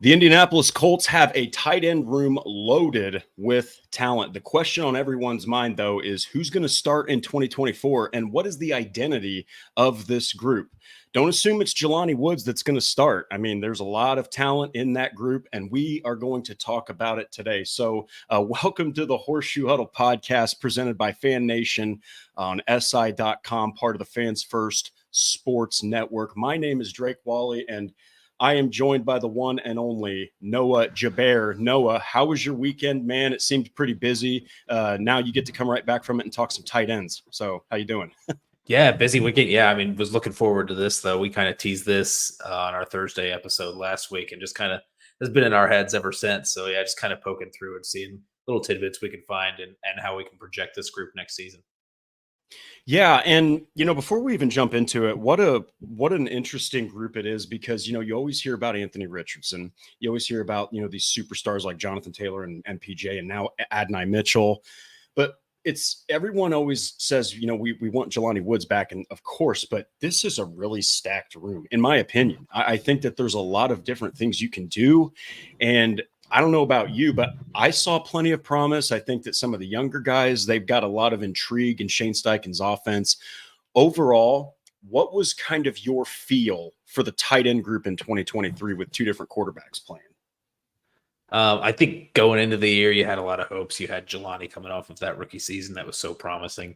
The Indianapolis Colts have a tight end room loaded with talent. The question on everyone's mind, though, is who's going to start in 2024 and what is the identity of this group? Don't assume it's Jelani Woods that's going to start. I mean, there's a lot of talent in that group, and we are going to talk about it today. So welcome to the Horseshoe Huddle Podcast presented by Fan Nation on SI.com, part of the Fans First Sports Network. My name is Drake Wally, and I am joined by the one and only Noah Gebert. Noah, how was your weekend, man? It seemed pretty busy. Now you get to come right back from it and talk some tight ends. So how you doing? Yeah, busy weekend. Yeah, I mean, was looking forward to this, though. We kind of teased this on our Thursday episode last week and just kind of has been in our heads ever since. So, yeah, just kind of poking through and seeing little tidbits we can find and how we can project this group next season. Yeah, and before we even jump into it, what an interesting group it is because you always hear about Anthony Richardson, you always hear about these superstars like Jonathan Taylor and MPJ, and now Adonai Mitchell, but it's everyone always says we want Jelani Woods back, and of course, but this is a really stacked room, in my opinion. I think that there's a lot of different things you can do, and I don't know about you, but I saw plenty of promise. I think that some of the younger guys, they've got a lot of intrigue in Shane Steichen's offense. Overall, what was kind of your feel for the tight end group in 2023 with two different quarterbacks playing? I think going into the year, you had a lot of hopes. You had Jelani coming off of that rookie season that was so promising.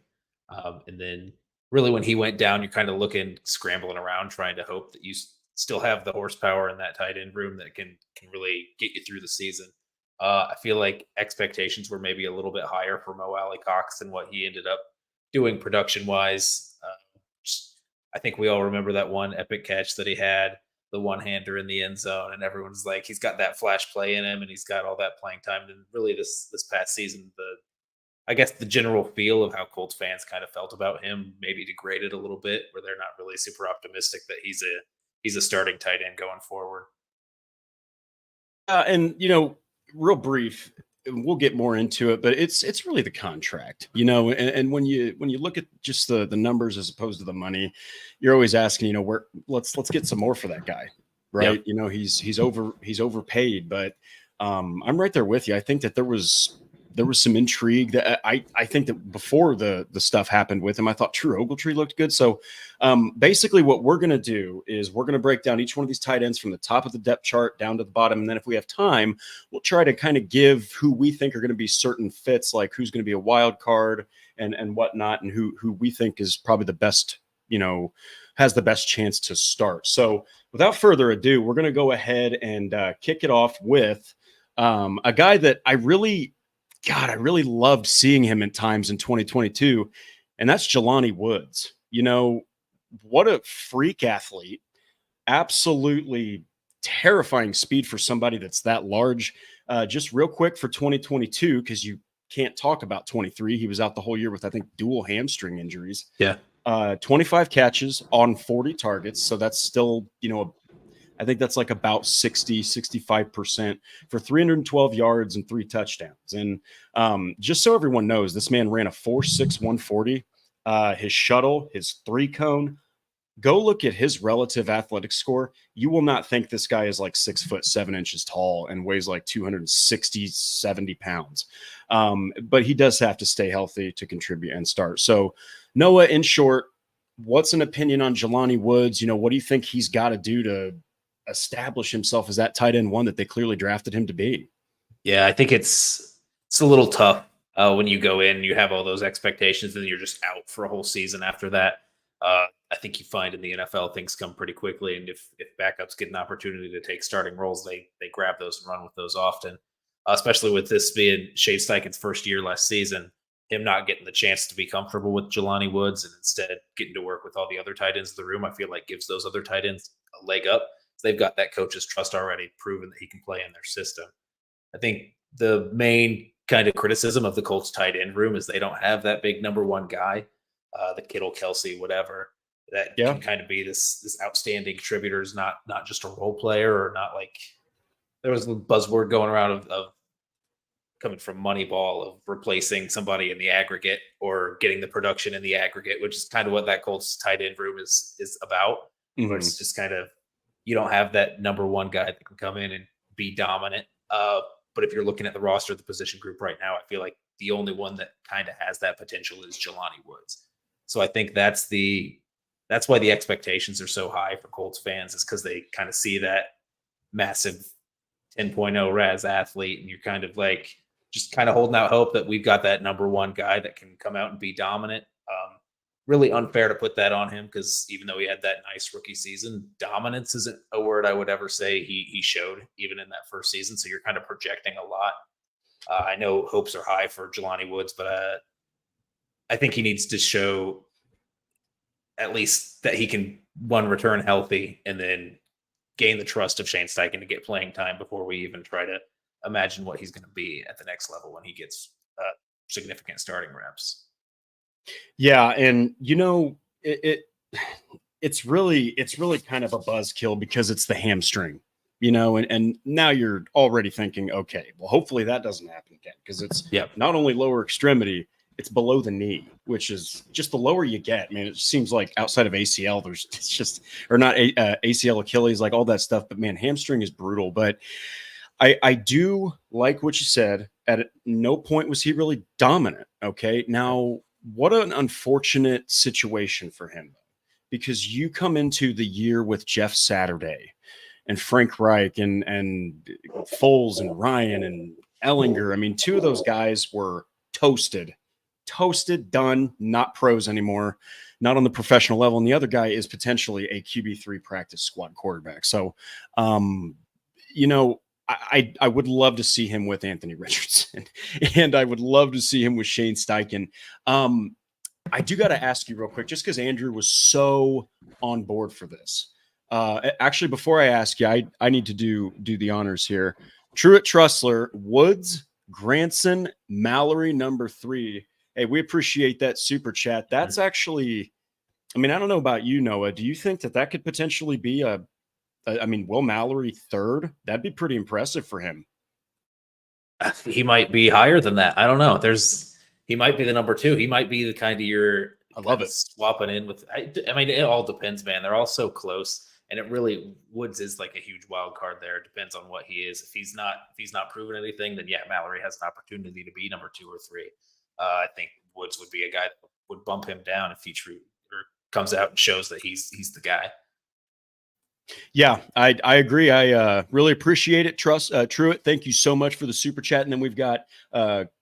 And then really when he went down, you're kind of scrambling around, trying to hope that you still have the horsepower in that tight end room that can really get you through the season. I feel like expectations were maybe a little bit higher for Alie-Cox than what he ended up doing production wise. I think we all remember that one epic catch that he had, the one-hander in the end zone, and everyone's like, he's got that flash play in him and he's got all that playing time. And really this past season, I guess the general feel of how Colts fans kind of felt about him maybe degraded a little bit, where they're not really super optimistic that he's a starting tight end going forward. And real brief, we'll get more into it, but it's really the contract, and when you look at just the numbers as opposed to the money, you're always asking, where let's get some more for that guy, right? Yep. He's overpaid, but I'm right there with you. I think that there was some intrigue that I think that before the stuff happened with him, I thought True Ogletree looked good. So basically what we're going to do is we're going to break down each one of these tight ends from the top of the depth chart down to the bottom. And then if we have time, we'll try to kind of give who we think are going to be certain fits, like who's going to be a wild card and whatnot, and who we think is probably the best, has the best chance to start. So without further ado, we're going to go ahead and kick it off with a guy that I really loved seeing him at times in 2022, and that's Jelani Woods. What a freak athlete. Absolutely terrifying speed for somebody that's that large. Just real quick for 2022, because you can't talk about 23. He was out the whole year with, I think, dual hamstring injuries. Yeah. 25 catches on 40 targets. So that's still, I think that's like about 65% for 312 yards and 3 touchdowns. And just so everyone knows, this man ran a 4.6 140. His shuttle, his 3-cone. Go look at his relative athletic score. You will not think this guy is like 6 foot 7 inches tall and weighs like 70 pounds. But he does have to stay healthy to contribute and start. So Noah, in short, what's an opinion on Jelani Woods? What do you think he's got to do to establish himself as that tight end one that they clearly drafted him to be? Yeah, I think it's a little tough when you go in, you have all those expectations, and you're just out for a whole season after that. I think you find in the NFL things come pretty quickly, and if backups get an opportunity to take starting roles, they grab those and run with those often. Especially with this being Shane Steichen's first year last season, him not getting the chance to be comfortable with Jelani Woods and instead getting to work with all the other tight ends in the room, I feel like gives those other tight ends a leg up. They've got that coach's trust already, proven that he can play in their system. I think the main kind of criticism of the Colts tight end room is they don't have that big number one guy, the Kittle, Kelsey, whatever, that can kind of be this outstanding contributor, is not just a role player, or not like there was a buzzword going around of coming from Moneyball of replacing somebody in the aggregate or getting the production in the aggregate, which is kind of what that Colts tight end room is about. Mm-hmm. Where it's just kind of, you don't have that number one guy that can come in and be dominant. But if you're looking at the roster of the position group right now, I feel like the only one that kind of has that potential is Jelani Woods. So I think that's why the expectations are so high for Colts fans, is because they kind of see that massive 10.0 Raz athlete, and you're kind of like just kind of holding out hope that we've got that number one guy that can come out and be dominant. Really unfair to put that on him, because even though he had that nice rookie season, dominance isn't a word I would ever say he showed even in that first season. So you're kind of projecting a lot. I know hopes are high for Jelani Woods, but I think he needs to show at least that he can, one, return healthy, and then gain the trust of Shane Steichen to get playing time before we even try to imagine what he's going to be at the next level when he gets significant starting reps. Yeah, and it's really kind of a buzzkill because it's the hamstring, and now you're already thinking, okay, well, hopefully that doesn't happen again, because it's not only lower extremity, it's below the knee, which is just the lower you get. Man, it seems like outside of ACL, ACL, Achilles, like all that stuff. But man, hamstring is brutal. But I do like what you said. At no point was he really dominant. Okay, now what an unfortunate situation for him, because you come into the year with Jeff Saturday and Frank Reich and Foles and Ryan and Ellinger. I mean, two of those guys were toasted, done, not pros anymore, not on the professional level. And the other guy is potentially a QB3 practice squad quarterback. So, I would love to see him with Anthony Richardson, and I would love to see him with Shane Steichen. I do got to ask you real quick, just because Andrew was so on board for this. Actually, before I ask you, I need to do the honors here. Truett, Trussler, Woods, Granson, Mallory, number 3. Hey, we appreciate that super chat. That's actually, I mean, I don't know about you, Noah. Do you think that could potentially be Will Mallory 3rd? That'd be pretty impressive for him. He might be higher than that. I don't know. He might be the number 2. He might be the kind of I love it, swapping in with. I mean, it all depends, man. They're all so close, and it really, Woods is like a huge wild card there. It depends on what he is. If he's not proven anything, then yeah, Mallory has an opportunity to be number 2 or 3. I think Woods would be a guy that would bump him down if he comes out and shows that he's the guy. Yeah, I agree. I really appreciate it. Truett, thank you so much for the super chat. And then we've got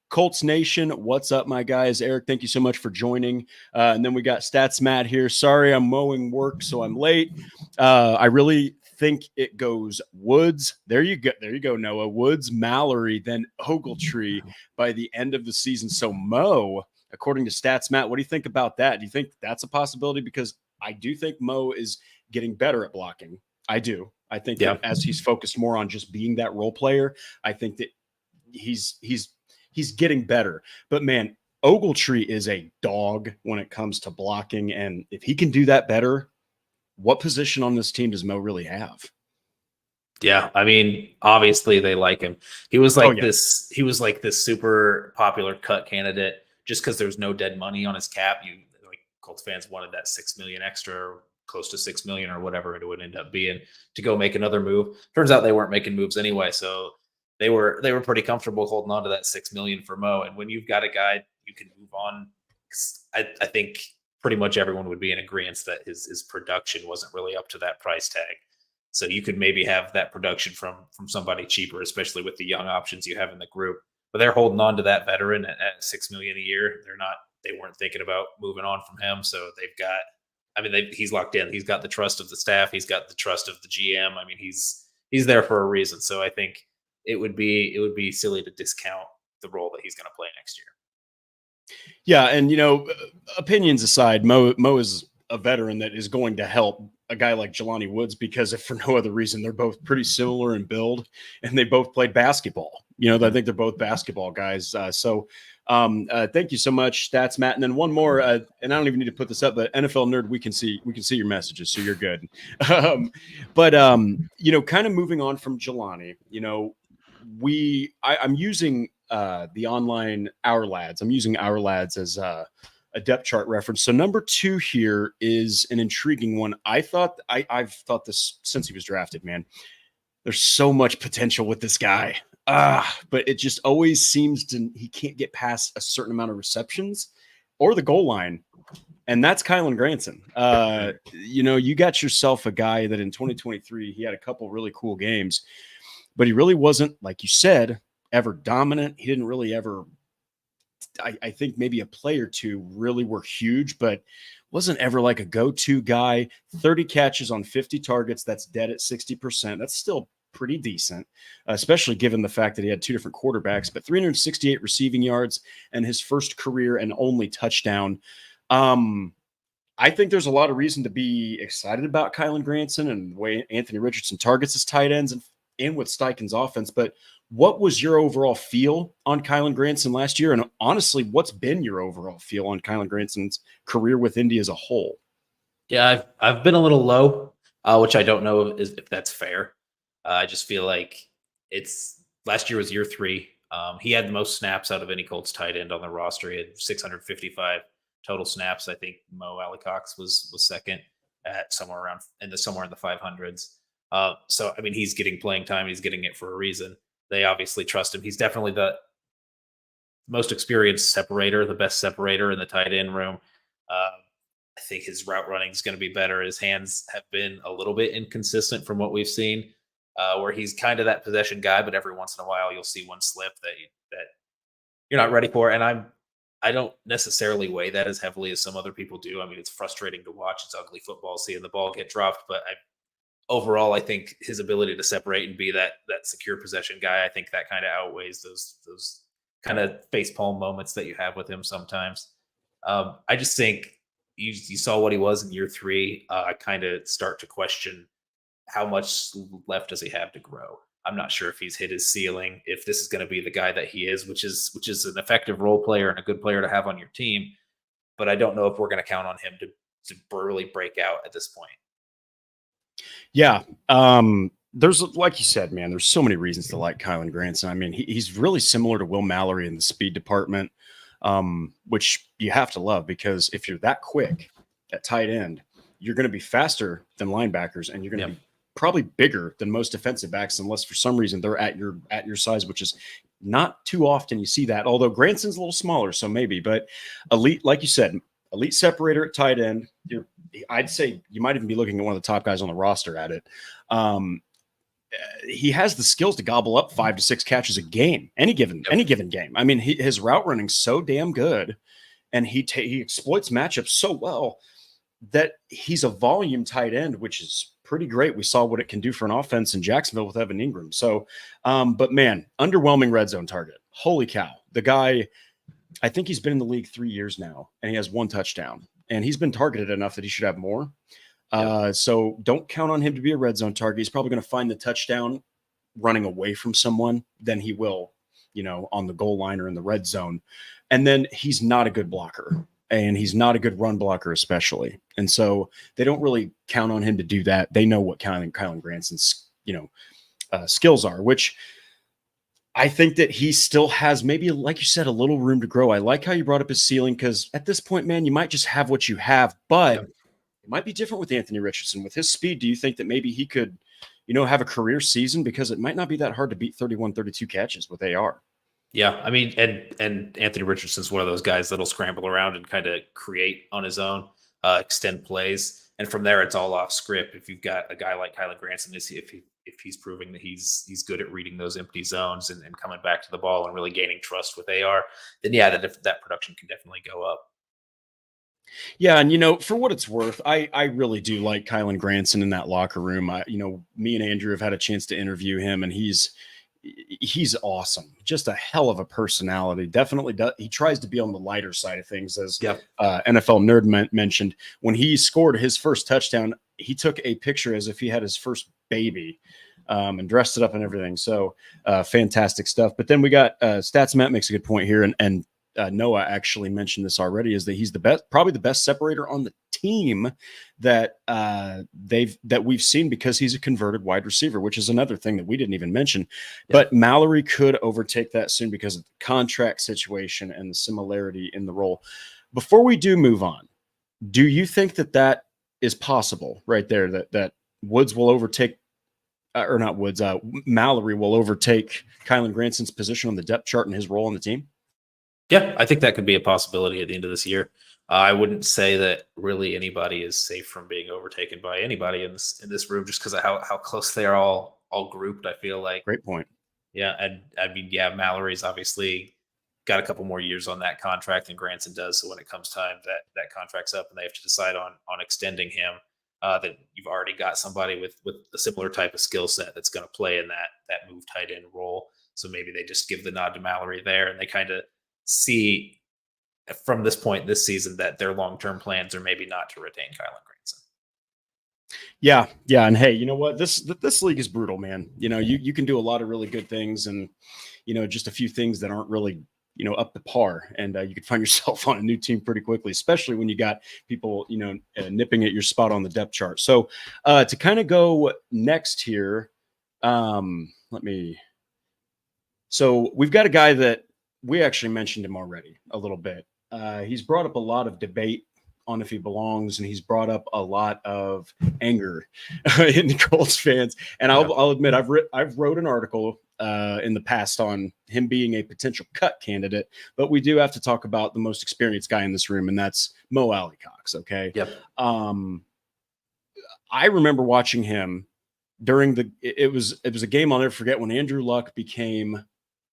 Colts Nation. What's up, my guys? Eric, thank you so much for joining. And then we got Stats Matt here. Sorry, I'm mowing work, so I'm late. I really think it goes Woods. There you go, Noah. Woods, Mallory, then Ogletree by the end of the season. So Mo, according to Stats Matt, what do you think about that? Do you think that's a possibility? Because I do think Mo is getting better at blocking. I do. I think that as he's focused more on just being that role player, I think that he's getting better. But man, Ogletree is a dog when it comes to blocking. And if he can do that better, what position on this team does Mo really have? Yeah, I mean, obviously they like him. He was like this. He was like this super popular cut candidate just because there's no dead money on his cap. Colts fans wanted that $6 million extra, or close to $6 million, or whatever it would end up being, to go make another move. Turns out they weren't making moves anyway, so they were pretty comfortable holding on to that $6 million for Mo. And when you've got a guy you can move on, I think pretty much everyone would be in agreement that his production wasn't really up to that price tag. So you could maybe have that production from somebody cheaper, especially with the young options you have in the group. But they're holding on to that veteran at $6 million a year. They weren't thinking about moving on from him. So they've got, he's locked in. He's got the trust of the staff. He's got the trust of the GM. I mean, he's there for a reason. So I think it would be silly to discount the role that he's going to play next year. Yeah. And, opinions aside, Mo is a veteran that is going to help a guy like Jelani Woods, because if for no other reason, they're both pretty similar in build and they both played basketball. I think they're both basketball guys. Thank you so much, Stats Matt. And then one more, and I don't even need to put this up, but NFL Nerd, we can see your messages, so you're good. But kind of moving on from Jelani, I'm using the online Our Lads. I'm using Our Lads as a depth chart reference. So number 2 here is an intriguing one. I've thought this since he was drafted, man. there's so much potential with this guy. But it just always seems he can't get past a certain amount of receptions or the goal line. And that's Kylen Granson. You got yourself a guy that in 2023, he had a couple really cool games, but he really wasn't, like you said, ever dominant. He didn't really ever, I think maybe a play or two really were huge, but wasn't ever like a go-to guy. 30 catches on 50 targets. That's dead at 60%. That's still pretty decent, especially given the fact that he had two different quarterbacks, but 368 receiving yards and his first career and only touchdown. I think there's a lot of reason to be excited about Kylen Granson and the way Anthony Richardson targets his tight ends and with Steichen's offense. But what was your overall feel on Kylen Granson last year? And honestly, what's been your overall feel on Kylen Granson's career with Indy as a whole? Yeah, I've been a little low, which I don't know if that's fair. I just feel like last year was year 3. He had the most snaps out of any Colts tight end on the roster. He had 655 total snaps. I think Alie-Cox was second at somewhere in the 500s. So I mean, he's getting playing time. He's getting it for a reason. They obviously trust him. He's definitely the most experienced separator, the best separator in the tight end room. I think his route running is going to be better. His hands have been a little bit inconsistent from what we've seen, where he's kind of that possession guy, but every once in a while you'll see one slip that you're not ready for. And I don't necessarily weigh that as heavily as some other people do. I mean, it's frustrating to watch. It's ugly football, seeing the ball get dropped. But overall, I think his ability to separate and be that secure possession guy, I think that kind of outweighs those kind of facepalm moments that you have with him sometimes. I just think you saw what he was in year 3. I kind of start to question how much left does he have to grow. I'm not sure if he's hit his ceiling, if this is going to be the guy that he is, which is an effective role player and a good player to have on your team. But I don't know if we're going to count on him to really break out at this point. Yeah. There's, like you said, man, there's so many reasons to like Kylen Granson. I mean, he's really similar to Will Mallory in the speed department, which you have to love, because if you're that quick at tight end, you're going to be faster than linebackers, and you're going to be probably bigger than most defensive backs, unless for some reason they're at your size, which is not too often you see that. Although Granson's a little smaller, so maybe. But elite, like you said, elite separator at tight end. I'd say you might even be looking at one of the top guys on the roster at it. He has the skills to gobble up 5 to 6 catches a game, any given game. I mean, his route running's so damn good, and he exploits matchups so well that he's a volume tight end, which is pretty great. We saw what it can do for an offense in Jacksonville with Evan Ingram. So, but man, underwhelming red zone target. Holy cow. The guy, I think he's been in the league 3 years now, and he has 1 touchdown, and he's been targeted enough that he should have more. So don't count on him to be a red zone target. He's probably going to find the touchdown running away from someone than he will, on the goal line or in the red zone. And then he's not a good blocker, and he's not a good run blocker, especially. And so they don't really count on him to do that. They know what Kylen Granson's, skills are, which I think that he still has, maybe, like you said, a little room to grow. I like how you brought up his ceiling, because at this point, man, you might just have what you have, but it might be different with Anthony Richardson. With his speed, do you think that maybe he could, have a career season? Because it might not be that hard to beat 31, 32 catches with AR. Yeah, I mean, and Anthony Richardson's one of those guys that'll scramble around and kind of create on his own, extend plays, and from there it's all off script. If you've got a guy like Kylen Granson, if he's proving that he's good at reading those empty zones and coming back to the ball and really gaining trust with AR, then that production can definitely go up. Yeah, and for what it's worth, I really do like Kylen Granson in that locker room. Me and Andrew have had a chance to interview him, and he's awesome. Just a hell of a personality. Definitely he tries to be on the lighter side of things, as NFL Nerd mentioned. When he scored his first touchdown, he took a picture as if he had his first baby, and dressed it up and everything. So fantastic stuff. But then we got Stats Matt makes a good point here, and Noah actually mentioned this already, is that he's probably the best separator on the team that we've seen, because he's a converted wide receiver, which is another thing that we didn't even mention. But Mallory could overtake that soon because of the contract situation and the similarity in the role. Before we do move on, do you think that is possible right there, that Woods will overtake or not Woods, Mallory will overtake Kylen Granson's position on the depth chart and his role on the team? Yeah, I think that could be a possibility at the end of this year. I wouldn't say that really anybody is safe from being overtaken by anybody in this room just because of how close they are all grouped. I feel like, Great point. yeah, and I mean, yeah, Mallory's obviously got a couple more years on that contract than Granson does. So when it comes time that contract's up and they have to decide on extending him, that you've already got somebody with a similar type of skill set that's going to play in that move tight end role. So maybe they just give the nod to Mallory there, and they kind of see from this point this season that their long-term plans are maybe not to retain Kylen Granson. Yeah. And hey, you know what? This league is brutal, man. You can do a lot of really good things and, just a few things that aren't really, up to par. And you could find yourself on a new team pretty quickly, especially when you got people, nipping at your spot on the depth chart. So to kind of go next here, so we've got a guy that we actually mentioned him already a little bit. He's brought up a lot of debate on if he belongs, and he's brought up a lot of anger in the Colts fans. And I'll admit, I've wrote an article in the past on him being a potential cut candidate, but we do have to talk about the most experienced guy in this room, and that's Mo Alie-Cox. Okay. Yep. I remember watching him during it was a game I'll never forget when Andrew Luck became,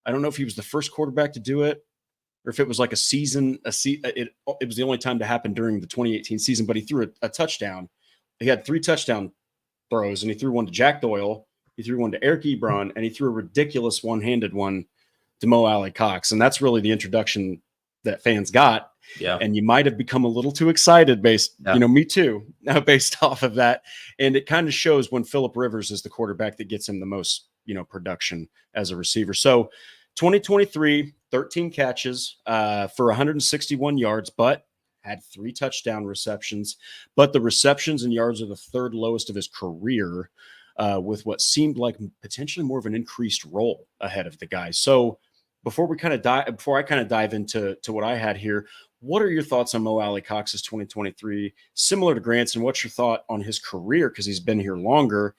I don't know if he was the first quarterback to do it or if it was like it was the only time to happen during the 2018 season, but he threw a touchdown. He had 3 touchdown throws, and he threw one to Jack Doyle, he threw one to Eric Ebron, and he threw a ridiculous one-handed one to Mo Alie-Cox. And that's really the introduction that fans got. Yeah. And you might have become a little too excited me too, based off of that. And it kind of shows when Phillip Rivers is the quarterback that gets him the most, production as a receiver. So 2023, 13 catches for 161 yards, but had 3 touchdown receptions. But the receptions and yards are the 3rd lowest of his career, with what seemed like potentially more of an increased role ahead of the guy. So before I kind of dive into what I had here, what are your thoughts on Mo Alie-Cox's 2023? Similar to Granson, what's your thought on his career? Because he's been here longer.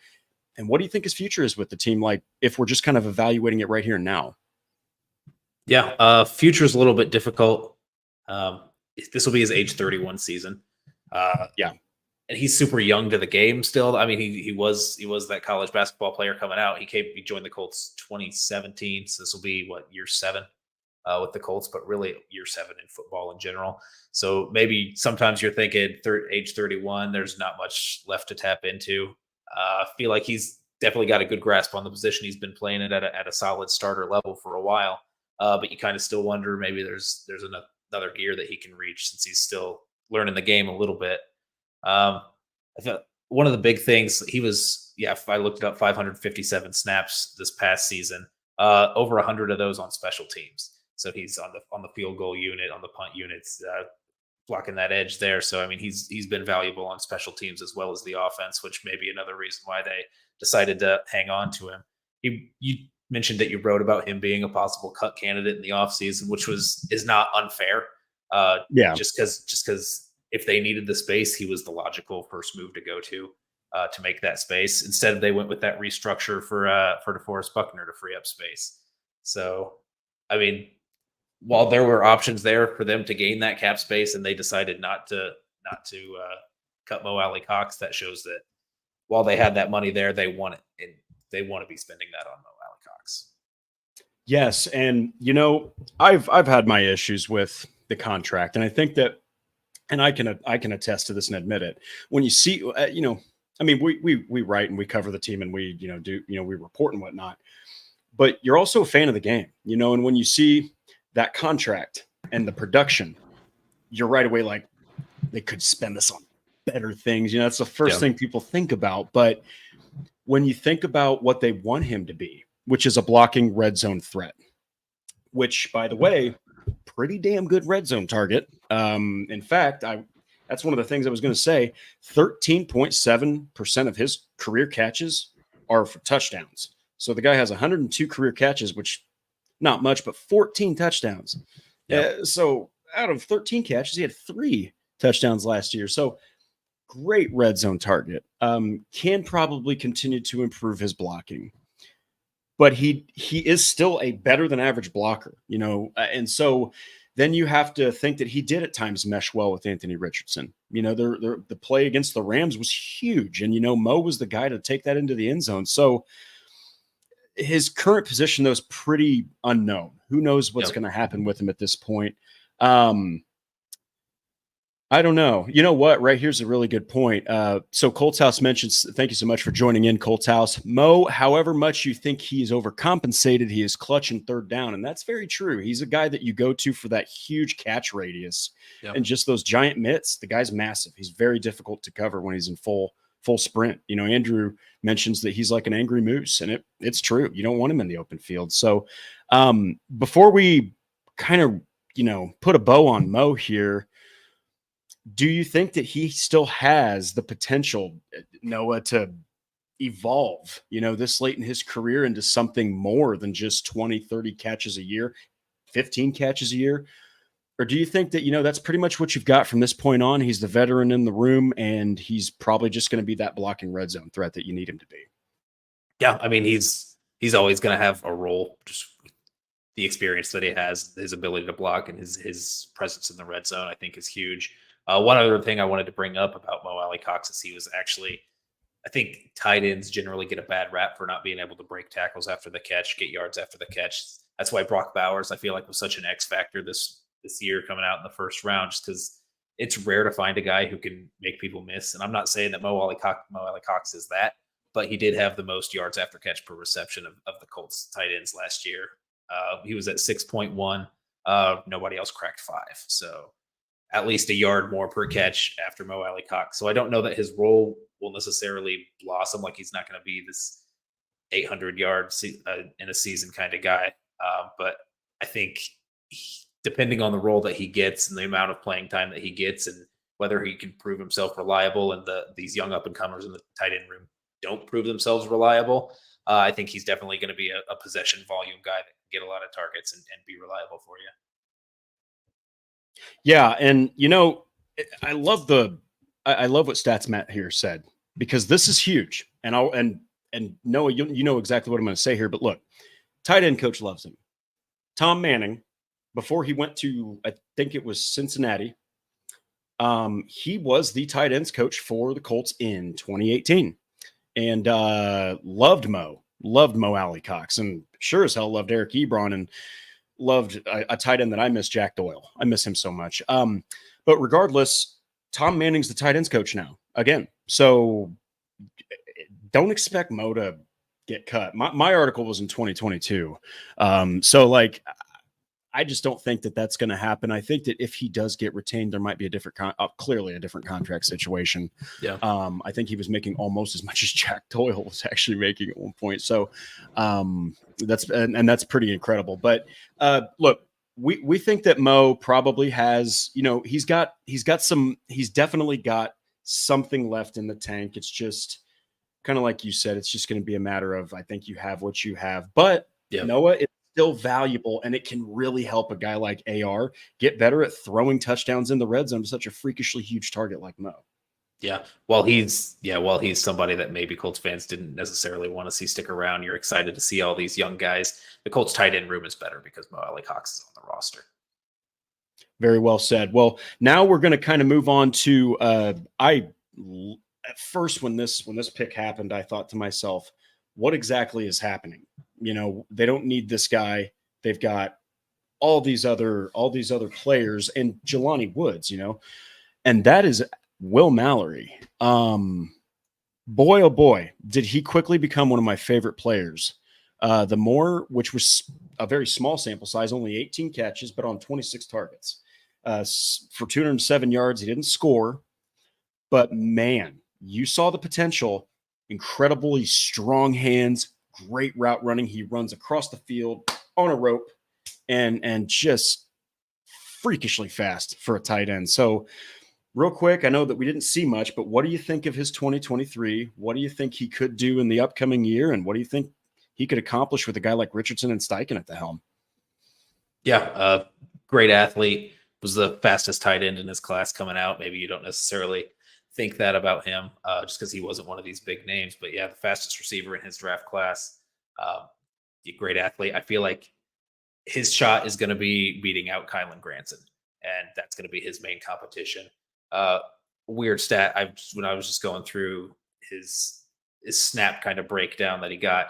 And what do you think his future is with the team? Like, if we're just kind of evaluating it right here and now. Yeah, future is a little bit difficult. This will be his age 31 season. Yeah, and he's super young to the game still. I mean, he was that college basketball player coming out. He joined the Colts 2017, so this will be year 7 with the Colts, but really year 7 in football in general. So maybe sometimes you're thinking age 31, there's not much left to tap into. I feel like he's definitely got a good grasp on the position. He's been playing it at a solid starter level for a while. But you kind of still wonder maybe there's another gear that he can reach since he's still learning the game a little bit. I thought one of the big things if I looked it up, 557 snaps this past season, over 100 of those on special teams. So he's on the field goal unit, on the punt units, blocking that edge there. So I mean, he's been valuable on special teams as well as the offense, which may be another reason why they decided to hang on to him. You mentioned that you wrote about him being a possible cut candidate in the offseason, which is not unfair. Just because if they needed the space, he was the logical first move to go to make that space. Instead, they went with that restructure for DeForest Buckner to free up space. So, I mean, while there were options there for them to gain that cap space, and they decided not to cut Mo Alie-Cox, that shows that while they had that money there, they want it, and they want to be spending that on Mo Alie-Cox. Yes, and I've had my issues with the contract, and I think that, and I can attest to this and admit it. When you see, I mean, we write and we cover the team and we we report and whatnot, but you're also a fan of the game, and when you see that contract and the production, you're right away like, they could spend this on better things. That's the first thing people think about. But when you think about what they want him to be, which is a blocking red zone threat, which, by the way, pretty damn good red zone target. In fact, that's one of the things I was going to say. 13.7% of his career catches are for touchdowns. So the guy has 102 career catches, which not much, but 14 touchdowns. So out of 13 catches, he had 3 touchdowns last year. So great red zone target. Can probably continue to improve his blocking, but he is still a better than average blocker, and so then you have to think that he did at times mesh well with Anthony Richardson. The play against the Rams was huge, and Mo was the guy to take that into the end zone. So his current position, though, is pretty unknown. Who knows what's going to happen with him at this point? I don't know. You know what? Right here's a really good point. So Colts House mentions, thank you so much for joining in, Colts House. Mo, however much you think he is overcompensated, he is clutch in third down. And that's very true. He's a guy that you go to for that huge catch radius and just those giant mitts. The guy's massive. He's very difficult to cover when he's in full sprint. Andrew mentions that he's like an angry moose, and it's true. You don't want him in the open field. So before we kind of, put a bow on Mo here, do you think that he still has the potential, Noah, to evolve, this late in his career into something more than just 20, 30 catches a year, 15 catches a year? Or do you think that, that's pretty much what you've got from this point on? He's the veteran in the room, and he's probably just going to be that blocking red zone threat that you need him to be? Yeah, I mean, he's always going to have a role, just the experience that he has, his ability to block, and his presence in the red zone, I think, is huge. One other thing I wanted to bring up about Mo Alie-Cox is he was actually, I think tight ends generally get a bad rap for not being able to break tackles after the catch, get yards after the catch. That's why Brock Bowers, I feel like, was such an X factor this year coming out in the first round, just because it's rare to find a guy who can make people miss. And I'm not saying that Mo Alie-Cox is that, but he did have the most yards after catch per reception of the Colts tight ends last year. He was at 6.1. Nobody else cracked 5. So at least a yard more per catch after Mo Alie-Cox. So I don't know that his role will necessarily blossom. Like, he's not going to be this 800 yards in a season kind of guy. But I think depending on the role that he gets and the amount of playing time that he gets, and whether he can prove himself reliable, and these young up and comers in the tight end room don't prove themselves reliable, I think he's definitely going to be a possession volume guy that can get a lot of targets and be reliable for you. Yeah, and I love what Stats Matt here said, because this is huge. And Noah, you know exactly what I'm going to say here. But look, tight end coach loves him. Tom Manning, before he went to, I think it was Cincinnati, he was the tight ends coach for the Colts in 2018, and loved Mo Alie-Cox, and sure as hell loved Eric Ebron, and loved a tight end that I miss, Jack Doyle. I miss him so much. But regardless, Tom Manning's the tight ends coach now again. So don't expect Mo to get cut. My article was in 2022. So like, I just don't think that that's going to happen. I think that if he does get retained, there might be a different, clearly a different contract situation. Yeah. I think he was making almost as much as Jack Doyle was actually making at one point. So that's pretty incredible. But look, we think that Mo probably has, he's definitely got something left in the tank. It's just kind of like you said, it's just going to be a matter of, I think you have what you have, but Noah, it's still valuable, and it can really help a guy like AR get better at throwing touchdowns in the red zone to such a freakishly huge target like Mo. Yeah. While he's somebody that maybe Colts fans didn't necessarily want to see stick around, you're excited to see all these young guys. The Colts tight end room is better because Mo Alie-Cox is on the roster. Very well said. Well, now we're going to kind of move on to at first when this pick happened, I thought to myself, what exactly is happening? They don't need this guy. They've got all these other players, and Jelani Woods, and that is Will Mallory. Boy, oh boy, did he quickly become one of my favorite players. Which was a very small sample size, only 18 catches, but on 26 targets for 207 yards. He didn't score, but man, you saw the potential. Incredibly strong hands, great route running. He runs across the field on a rope and just freakishly fast for a tight end. So real quick, I know that we didn't see much, but what do you think of his 2023? What do you think he could do in the upcoming year? And what do you think he could accomplish with a guy like Richardson and Steichen at the helm? Yeah, great athlete. Was the fastest tight end in his class coming out. Maybe you don't necessarily think that about him just because he wasn't one of these big names. But yeah, the fastest receiver in his draft class, a great athlete. I feel like his shot is going to be beating out Kylen Granson, and that's going to be his main competition. Uh, Weird stat. When I was just going through his snap kind of breakdown that he got,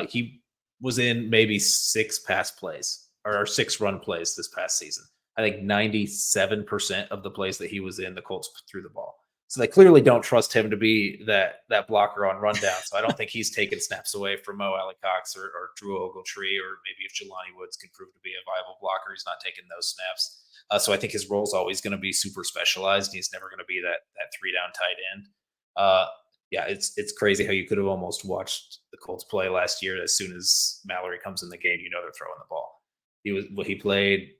he was in maybe 6 pass plays or 6 run plays this past season. I think 97% of the plays that he was in, the Colts threw the ball. So they clearly don't trust him to be that blocker on rundown. So I don't think he's taken snaps away from Alie-Cox or Drew Ogletree, or maybe if Jelani Woods can prove to be a viable blocker, he's not taking those snaps. So I think his role is always going to be super specialized. He's never going to be that 3-down tight end. Yeah, it's crazy how you could have almost watched the Colts play last year. As soon as Mallory comes in the game, they're throwing the ball. He played.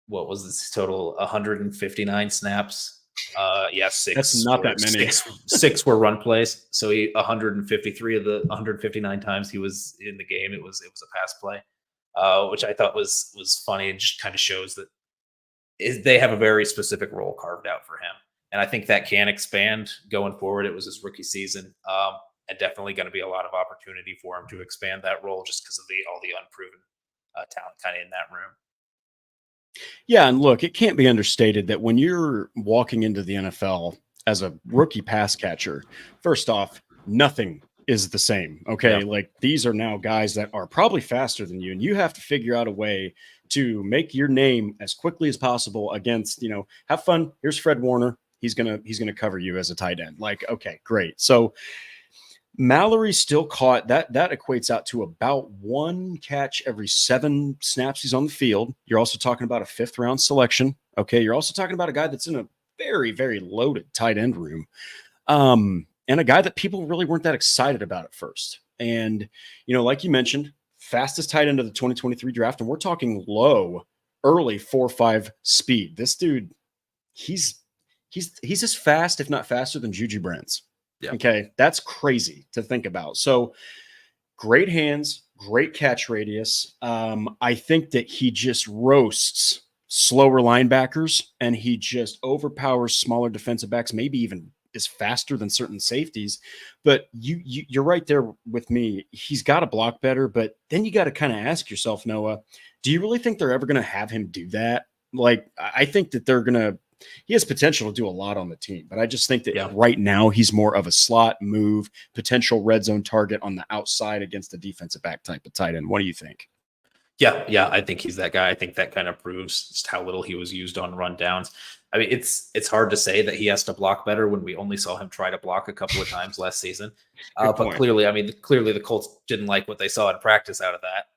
What was his total? 159 snaps. Yeah, 6. That's not that many. 6 were run plays. So 153 of the 159 times he was in the game, it was a pass play, which I thought was funny and just kind of shows that they have a very specific role carved out for him. And I think that can expand going forward. It was his rookie season, and definitely going to be a lot of opportunity for him to expand that role just because of all the unproven talent kind of in that room. Yeah, and look, it can't be understated that when you're walking into the NFL as a rookie pass catcher, first off, nothing is the same. Okay. Yeah. Like, these are now guys that are probably faster than you, and you have to figure out a way to make your name as quickly as possible against, have fun. Here's Fred Warner. He's gonna cover you as a tight end. Like, okay, great. So Mallory still caught that equates out to about 1 catch every 7 snaps he's on the field. You're also talking about a 5th round selection. Okay. You're also talking about a guy that's in a very, very loaded tight end room. And a guy that people really weren't that excited about at first. And, like you mentioned, fastest tight end of the 2023 draft. And we're talking low, early 4.5 speed. This dude, he's as fast, if not faster than Juju Brents. Yeah. Okay. That's crazy to think about. So great hands, great catch radius. I think that he just roasts slower linebackers, and he just overpowers smaller defensive backs, maybe even is faster than certain safeties. But you're right there with me. He's got to block better, but then you got to kind of ask yourself, Noah, do you really think they're ever going to have him do that? Like, I think that he has potential to do a lot on the team, but I just think that right now he's more of a slot move, potential red zone target on the outside against the defensive back type of tight end. What do you think? Yeah, I think he's that guy. I think that kind of proves just how little he was used on rundowns. I mean, it's hard to say that he has to block better when we only saw him try to block a couple of times last season. But clearly the Colts didn't like what they saw in practice out of that.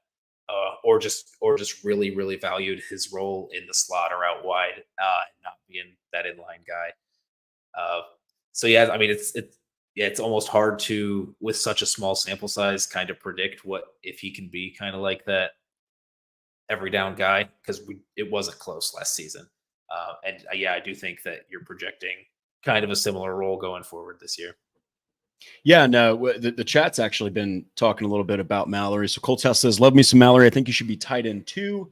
Or just really, really valued his role in the slot or out wide, not being that inline guy. So yeah, I mean, it's almost hard to, with such a small sample size, kind of predict if he can be kind of like that every down guy, because it wasn't close last season. And I do think that you're projecting kind of a similar role going forward this year. Yeah, no, the chat's actually been talking a little bit about Mallory. So Colts House says, love me some Mallory. I think you should be tight end 2.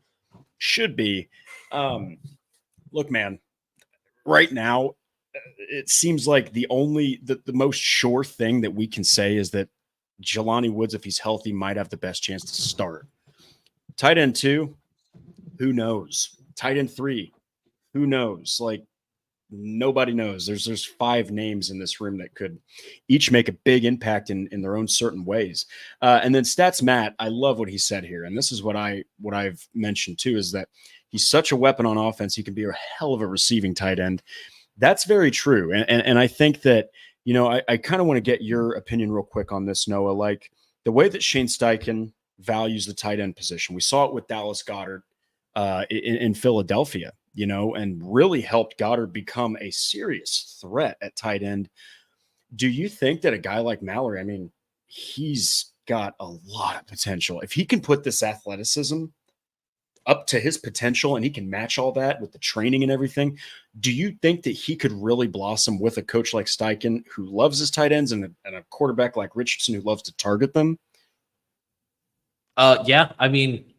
Should be. Look, man, right now, it seems like the most sure thing that we can say is that Jelani Woods, if he's healthy, might have the best chance to start. Tight end 2, who knows? Tight end 3, who knows? Like, nobody knows. There's 5 names in this room that could each make a big impact in their own certain ways. And then Stats Matt, I love what he said here. And this is what I've mentioned too, is that he's such a weapon on offense. He can be a hell of a receiving tight end. That's very true. And I think that, I kind of want to get your opinion real quick on this, Noah. Like, the way that Shane Steichen values the tight end position. We saw it with Dallas Goedert in Philadelphia, and really helped Goddard become a serious threat at tight end. Do you think that a guy like Mallory, I mean, he's got a lot of potential. If he can put this athleticism up to his potential and he can match all that with the training and everything, do you think that he could really blossom with a coach like Steichen, who loves his tight ends, and a quarterback like Richardson who loves to target them? Yeah, I mean,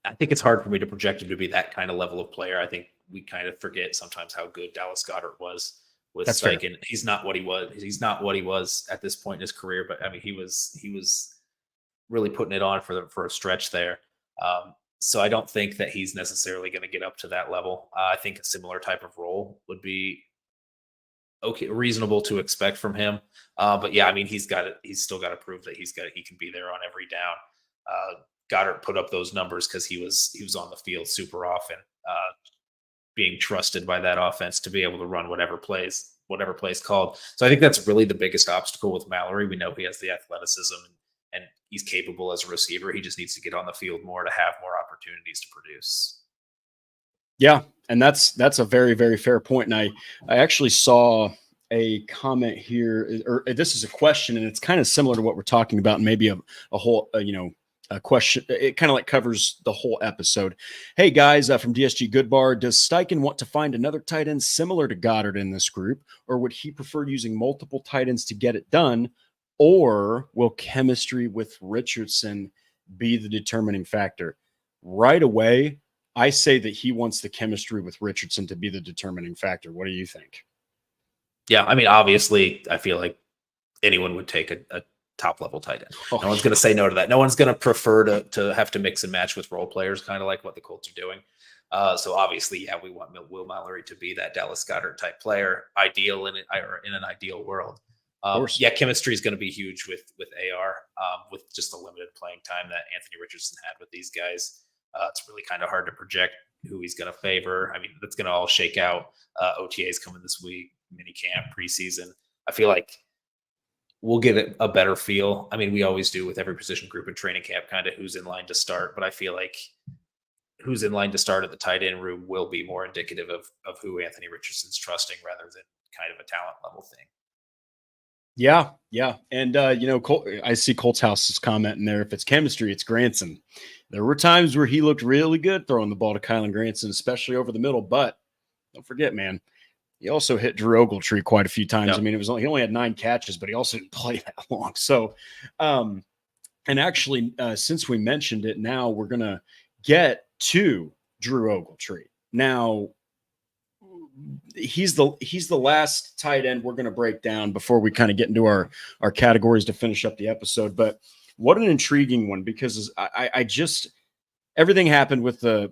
I think it's hard for me to project him to be that kind of level of player. I think we kind of forget sometimes how good Dallas Goedert was. with That's fair. Steichen. He's not what he was. He's not what he was at this point in his career. But I mean, he was really putting it on for a stretch there. So I don't think that he's necessarily going to get up to that level. I think a similar type of role would be okay, reasonable to expect from him. But yeah, I mean, he's still got to prove that he can be there on every down. Goddard put up those numbers because he was on the field super often, being trusted by that offense to be able to run whatever plays called. So I think that's really the biggest obstacle with Mallory. We know he has the athleticism and he's capable as a receiver. He just needs to get on the field more to have more opportunities to produce. Yeah, and that's a very, very fair point. And I actually saw a comment here, or this is a question, and it's kind of similar to what we're talking about, and maybe a whole, a question. It kind of like covers the whole episode. Hey guys, from DSG Goodbar, does Steichen want to find another tight end similar to Goddard in this group, or would he prefer using multiple tight ends to get it done, or will chemistry with Richardson be the determining factor? Right away, I say that he wants the chemistry with Richardson to be the determining factor. What do you think? Yeah, I mean, obviously, I feel like anyone would take a top level tight end. No one's going to say no to that. No one's going to prefer to have to mix and match with role players, kind of like what the Colts are doing. So obviously, yeah, we want Will Mallory to be that Dallas Goedert type player, ideal in an ideal world. Yeah, chemistry is going to be huge with AR, with just the limited playing time that Anthony Richardson had with these guys. It's really kind of hard to project who he's going to favor. I mean, that's going to all shake out. OTAs coming this week, mini camp, preseason. I feel like we'll get a better feel. I mean, we always do with every position group in training camp, kind of who's in line to start. But I feel like who's in line to start at the tight end room will be more indicative of who Anthony Richardson's trusting rather than kind of a talent level thing. Yeah. And, I see Colts House's comment in there. If it's chemistry, it's Granson. There were times where he looked really good throwing the ball to Kylen Granson, especially over the middle. But don't forget, man, he also hit Drew Ogletree quite a few times. Yep. I mean, he only had 9 catches, but he also didn't play that long. So, and actually, since we mentioned it, now we're going to get to Drew Ogletree. Now, he's the last tight end we're going to break down before we kind of get into our categories to finish up the episode. But what an intriguing one, because I just, everything happened with the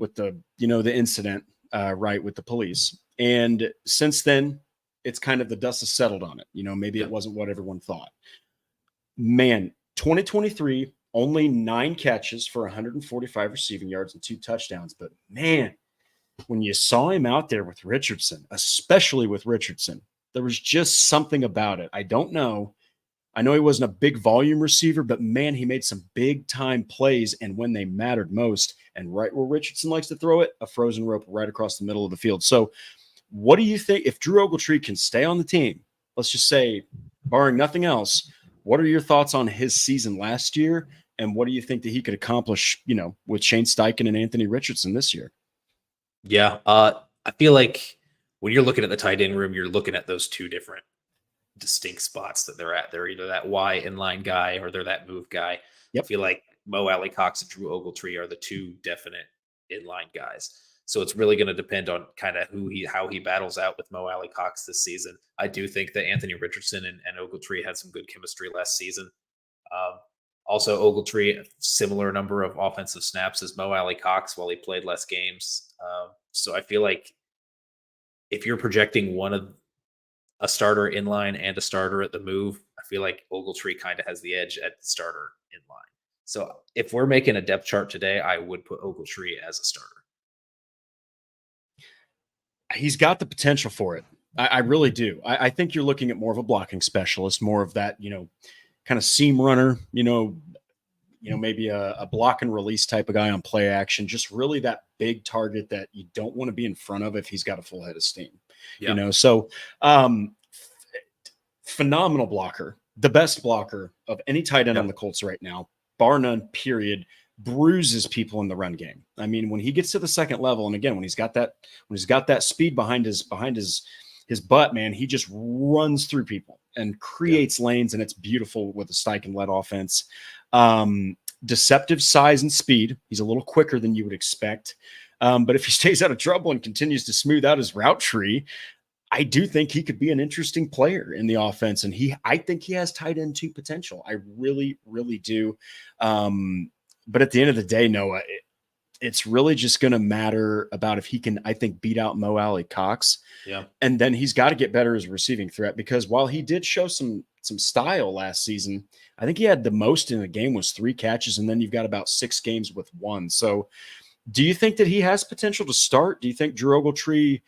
the incident, right, with the police. And since then, it's kind of the dust has settled on it. Maybe it wasn't what everyone thought. Man, 2023, only 9 catches for 145 receiving yards and 2 touchdowns. But man, when you saw him out there with Richardson, especially with Richardson, there was just something about it. I don't know. I know he wasn't a big volume receiver, but man, he made some big time plays, and when they mattered most, and right where Richardson likes to throw it, a frozen rope right across the middle of the field. So what do you think if Drew Ogletree can stay on the team? Let's just say, barring nothing else, what are your thoughts on his season last year? And what do you think that he could accomplish, with Shane Steichen and Anthony Richardson this year? Yeah. I feel like when you're looking at the tight end room, you're looking at those 2 different distinct spots that they're at. They're either that Y inline guy or they're that move guy. Yep. I feel like Alie-Cox and Drew Ogletree are the 2 definite inline guys. So it's really going to depend on kind of how he battles out with Alie-Cox this season. I do think that Anthony Richardson and Ogletree had some good chemistry last season. Also, Ogletree, a similar number of offensive snaps as Alie-Cox while he played less games. So I feel like if you're projecting a starter in line and a starter at the move, I feel like Ogletree kind of has the edge at the starter in line. So if we're making a depth chart today, I would put Ogletree as a starter. He's got the potential for it. I really do. I think you're looking at more of a blocking specialist, more of that, kind of seam runner, maybe a block and release type of guy on play action, just really that big target that you don't want to be in front of if he's got a full head of steam, So phenomenal blocker, the best blocker of any tight end on the Colts right now, bar none, period. Bruises people in the run game. I mean, when he gets to the second level, and again, when he's got that speed behind his butt, man, he just runs through people and creates lanes, and it's beautiful with the Steichen-led offense. Deceptive size and speed. He's a little quicker than you would expect. But if he stays out of trouble and continues to smooth out his route tree, I do think he could be an interesting player in the offense, and I think he has tight end 2 potential. I really, really do. But at the end of the day, Noah, it's really just going to matter about if he can, I think, beat out Mo Alie-Cox. Yeah. And then he's got to get better as a receiving threat, because while he did show some style last season, I think he had the most in a game was 3 catches, and then you've got about 6 games with 1. So do you think that he has potential to start? Do you think Drew Ogletree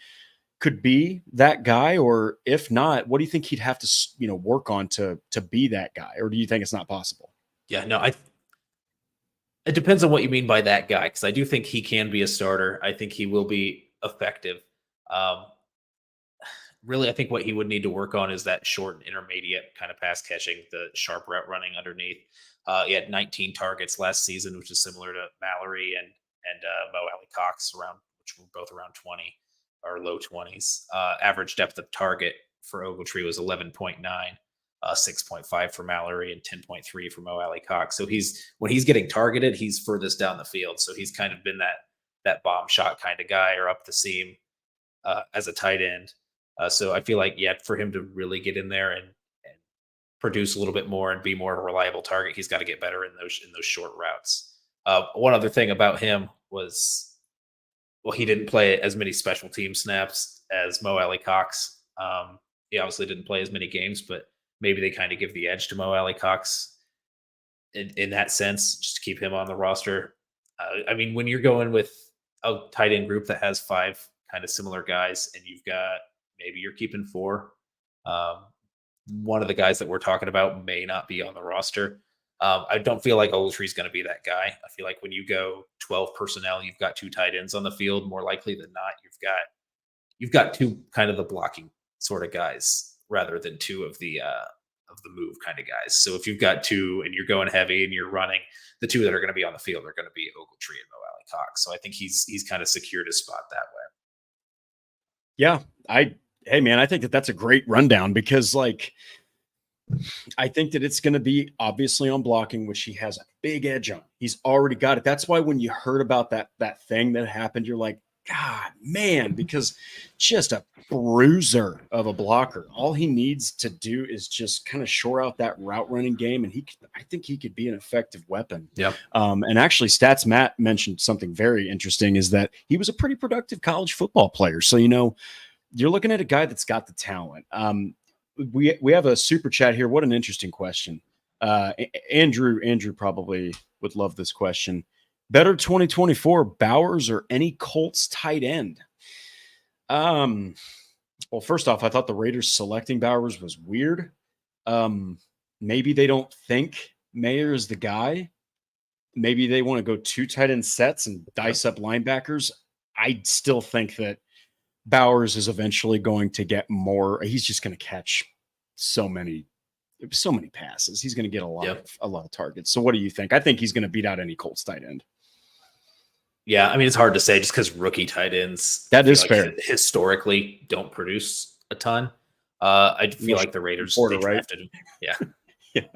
could be that guy? Or if not, what do you think he'd have to, work on to be that guy? Or do you think it's not possible? Yeah, no, it depends on what you mean by that guy, because I do think he can be a starter. I think he will be effective. Um, Really, I think what he would need to work on is that short and intermediate kind of pass catching, the sharp route running underneath. He had 19 targets last season, which is similar to Mallory and Mo Alie-Cox, which were both around 20 or low 20s. Average depth of target for Ogletree was 11.9. 6.5 for Mallory and 10.3 for Mo Alie-Cox. So when he's getting targeted, he's furthest down the field. So he's kind of been that bomb shot kind of guy, or up the seam as a tight end. So I feel like, for him to really get in there and produce a little bit more and be more of a reliable target, he's got to get better in those short routes. One other thing about him was, he didn't play as many special team snaps as Mo Alie-Cox. He obviously didn't play as many games, but maybe they kind of give the edge to Mo Alie-Cox in that sense, just to keep him on the roster. I mean, when you're going with a tight end group that has 5 kind of similar guys, and maybe you're keeping 4. One of the guys that we're talking about may not be on the roster. I don't feel like Ogletree is going to be that guy. I feel like when you go 12 personnel, you've got 2 tight ends on the field. More likely than not, you've got 2 kind of the blocking sort of guys, rather than 2 of the move kind of guys. So if you've got 2 and you're going heavy and you're running, the 2 that are going to be on the field are going to be Ogletree and Mo Alie-Cox. So I think he's kind of secured his spot that way. Yeah, hey man, I think that's a great rundown, because I think that it's going to be obviously on blocking, which he has a big edge on. He's already got it. That's why when you heard about that thing that happened, you're like, God, man, because just a bruiser of a blocker. All he needs to do is just kind of shore out that route running game, and I think he could be an effective weapon. Yeah. And actually, Stats Matt mentioned something very interesting, is that he was a pretty productive college football player. So, you're looking at a guy that's got the talent. We have a super chat here. What an interesting question. Andrew probably would love this question. Better 2024, Bowers or any Colts tight end? Well, first off, I thought the Raiders selecting Bowers was weird. Maybe they don't think Mayer is the guy. Maybe they want to go 2 tight end sets and dice up linebackers. I still think that Bowers is eventually going to get more. He's just going to catch so many passes. He's going to get a lot of targets. So what do you think? I think he's going to beat out any Colts tight end. Yeah, I mean, it's hard to say just because rookie tight ends, that is fair, historically don't produce a ton. I feel like the Raiders, they drafted him. Yeah.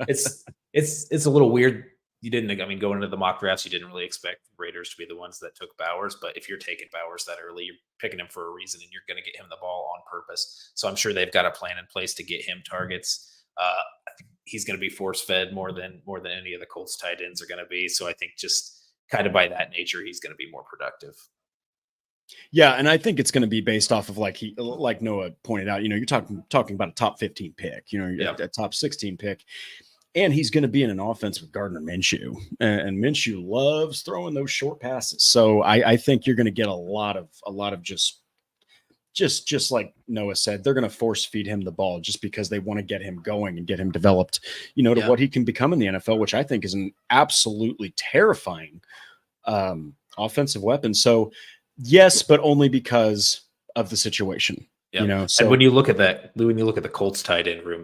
It's a little weird. Going into the mock drafts, you didn't really expect Raiders to be the ones that took Bowers. But if you're taking Bowers that early, you're picking him for a reason, and you're going to get him the ball on purpose. So I'm sure they've got a plan in place to get him targets. I think he's going to be force fed more than any of the Colts tight ends are going to be. So I think just kind of by that nature, he's going to be more productive. Yeah, and I think it's going to be based off of like Noah pointed out. You're talking about a top 15 pick. A top 16 pick. And he's going to be in an offense with Gardner Minshew, and Minshew loves throwing those short passes. So I think you're going to get a lot of just like Noah said, they're going to force feed him the ball just because they want to get him going and get him developed, to what he can become in the NFL, which I think is an absolutely terrifying offensive weapon. So yes, but only because of the situation. Yeah. So and when you look at the Colts tight end room,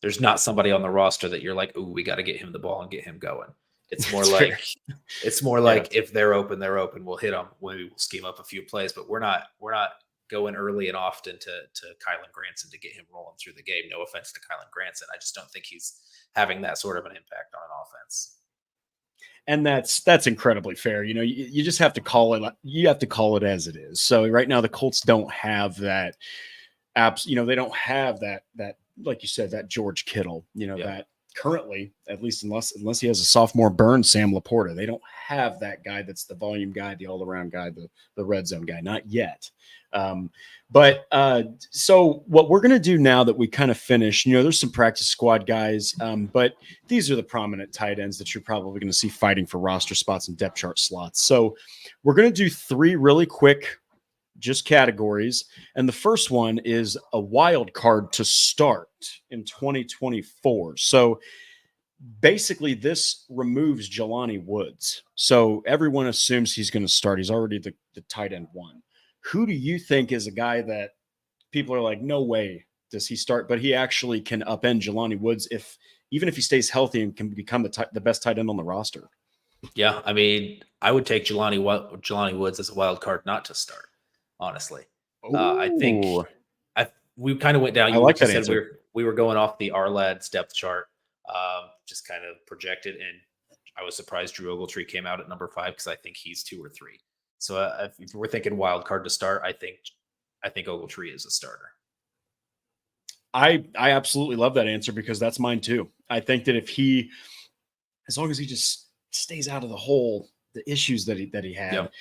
there's not somebody on the roster that you're like, ooh, we got to get him the ball and get him going. It's more like if they're open, we'll hit them. Maybe we'll scheme up a few plays, but we're not going early and often to Kylen Granson to get him rolling through the game. No offense to Kylen Granson. I just don't think he's having that sort of an impact on an offense. And that's incredibly fair. You just have to call it. You have to call it as it is. So right now the Colts don't have that apps. They don't have that like you said, that George Kittle. That currently, at least unless he has a sophomore burn, Sam Laporta. They don't have that guy that's the volume guy, the all around guy, the red zone guy. Not yet. So what we're going to do now that we kind of finished, there's some practice squad guys, but these are the prominent tight ends that you're probably going to see fighting for roster spots and depth chart slots. So we're going to do 3 really quick, just categories. And the first one is a wild card to start in 2024. So basically this removes Jelani Woods. So everyone assumes he's going to start. He's already the tight end 1. Who do you think is a guy that people are like, no way does he start, but he actually can upend Jelani Woods even if he stays healthy and can become the best tight end on the roster? Yeah, I mean, I would take Jelani Woods as a wild card not to start, honestly. I think we kind of went down. I like that answer. We were going off the Arlad's depth chart, just kind of projected, and I was surprised Drew Ogletree came out at number 5 because I think he's 2 or 3. So if we're thinking wild card to start, I think Ogletree is a starter. I absolutely love that answer because that's mine too. I think that as long as he just stays out of the issues that he had, Yep.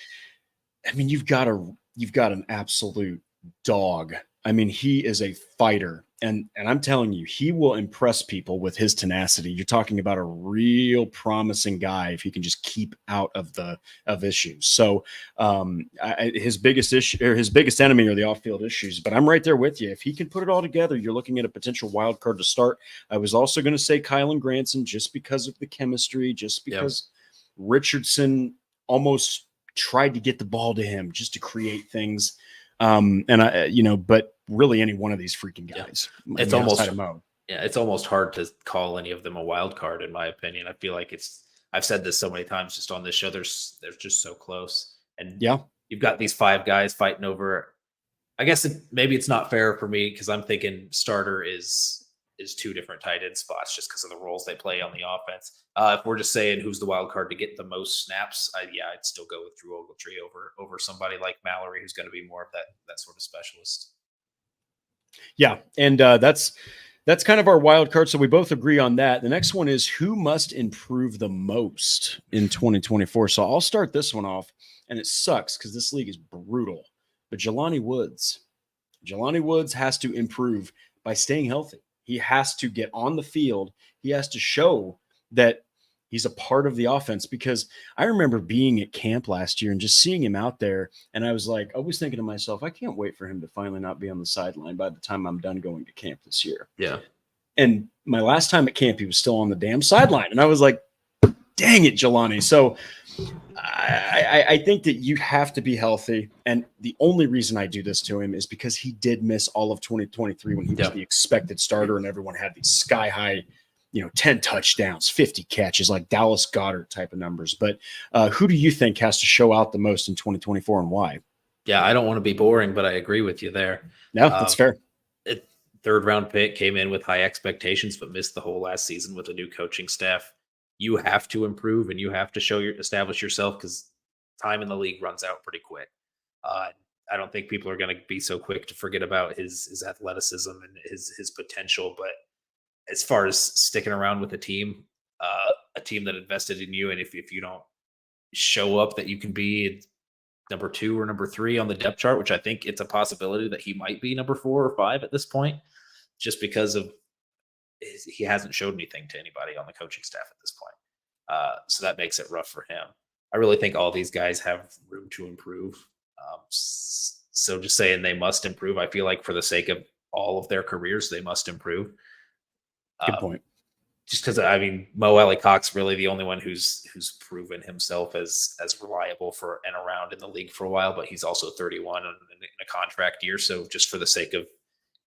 I mean, you've got an absolute dog. I mean, he is a fighter, and I'm telling you, he will impress people with his tenacity. You're talking about a real promising guy if he can just keep out of issues. So his biggest issue or his biggest enemy are the off-field issues. But I'm right there with you. If he can put it all together, you're looking at a potential wild card to start. I was also going to say Kylen Granson just because of the chemistry, just because Richardson almost tried to get the ball to him just to create things. But really any one of these freaking guys. It's almost hard to call any of them a wild card, in my opinion. I feel like I've said this so many times just on this show. They're just so close. And you've got these 5 guys fighting over. I guess maybe it's not fair for me because I'm thinking starter is 2 different tight end spots just because of the roles they play on the offense. If we're just saying who's the wild card to get the most snaps, I'd still go with Drew Ogletree over somebody like Mallory, who's going to be more of that sort of specialist. Yeah, and that's kind of our wild card. So we both agree on that. The next one is who must improve the most in 2024. So I'll start this one off, and it sucks because this league is brutal. But Jelani Woods has to improve by staying healthy. He has to get on the field. He has to show that he's a part of the offense, because I remember being at camp last year and just seeing him out there. And I was thinking to myself, I can't wait for him to finally not be on the sideline by the time I'm done going to camp this year. Yeah. And my last time at camp, he was still on the damn sideline. And I was like, dang it, Jelani. So I think that you have to be healthy. And the only reason I do this to him is because he did miss all of 2023 when he was the expected starter and everyone had these sky high, 10 touchdowns, 50 catches, like Dallas Goedert type of numbers. But who do you think has to show out the most in 2024 and why? Yeah, I don't want to be boring, but I agree with you there. No, that's fair. 3rd round pick, came in with high expectations, but missed the whole last season with a new coaching staff. You have to improve and you have to establish yourself because time in the league runs out pretty quick. I don't think people are going to be so quick to forget about his athleticism and his potential. But as far as sticking around with a team that invested in you, and if you don't show up that you can be number 2 or number 3 on the depth chart, which I think it's a possibility that he might be number 4 or 5 at this point, just because of he hasn't showed anything to anybody on the coaching staff at this point. So that makes it rough for him. I really think all these guys have room to improve. So just saying they must improve, I feel like for the sake of all of their careers, they must improve. Good point. Just because, I mean, Alie-Cox really the only one who's proven himself as reliable for and around in the league for a while, but he's also 31 and in a contract year. So just for the sake of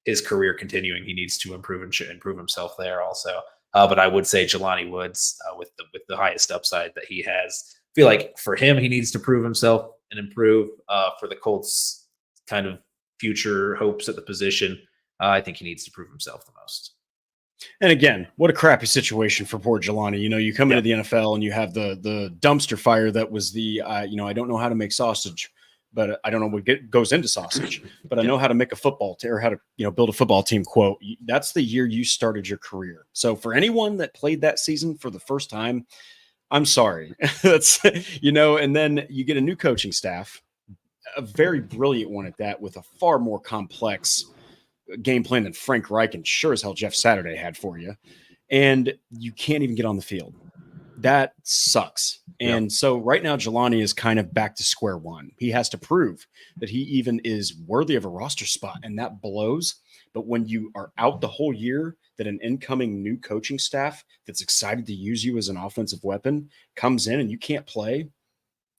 his career continuing, he needs to improve himself there also. But I would say Jelani Woods with the highest upside that he has. I feel like for him, he needs to prove himself and improve. For the Colts' kind of future hopes at the position, I think he needs to prove himself the most. And again, what a crappy situation for poor Jelani. You know, you come into the NFL and you have the dumpster fire that was the, I don't know how to make sausage, but I don't know what goes into sausage, but I know how to make a football or how to, build a football team quote. That's the year you started your career. So for anyone that played that season for the first time, I'm sorry. That's, and then you get a new coaching staff, a very brilliant one at that, with a far more complex game plan than Frank Reich and sure as hell Jeff Saturday had for you. And you can't even get on the field. That sucks. And so right now, Jelani is kind of back to square one. He has to prove that he even is worthy of a roster spot, and that blows. But when you are out the whole year, that an incoming new coaching staff that's excited to use you as an offensive weapon comes in and you can't play,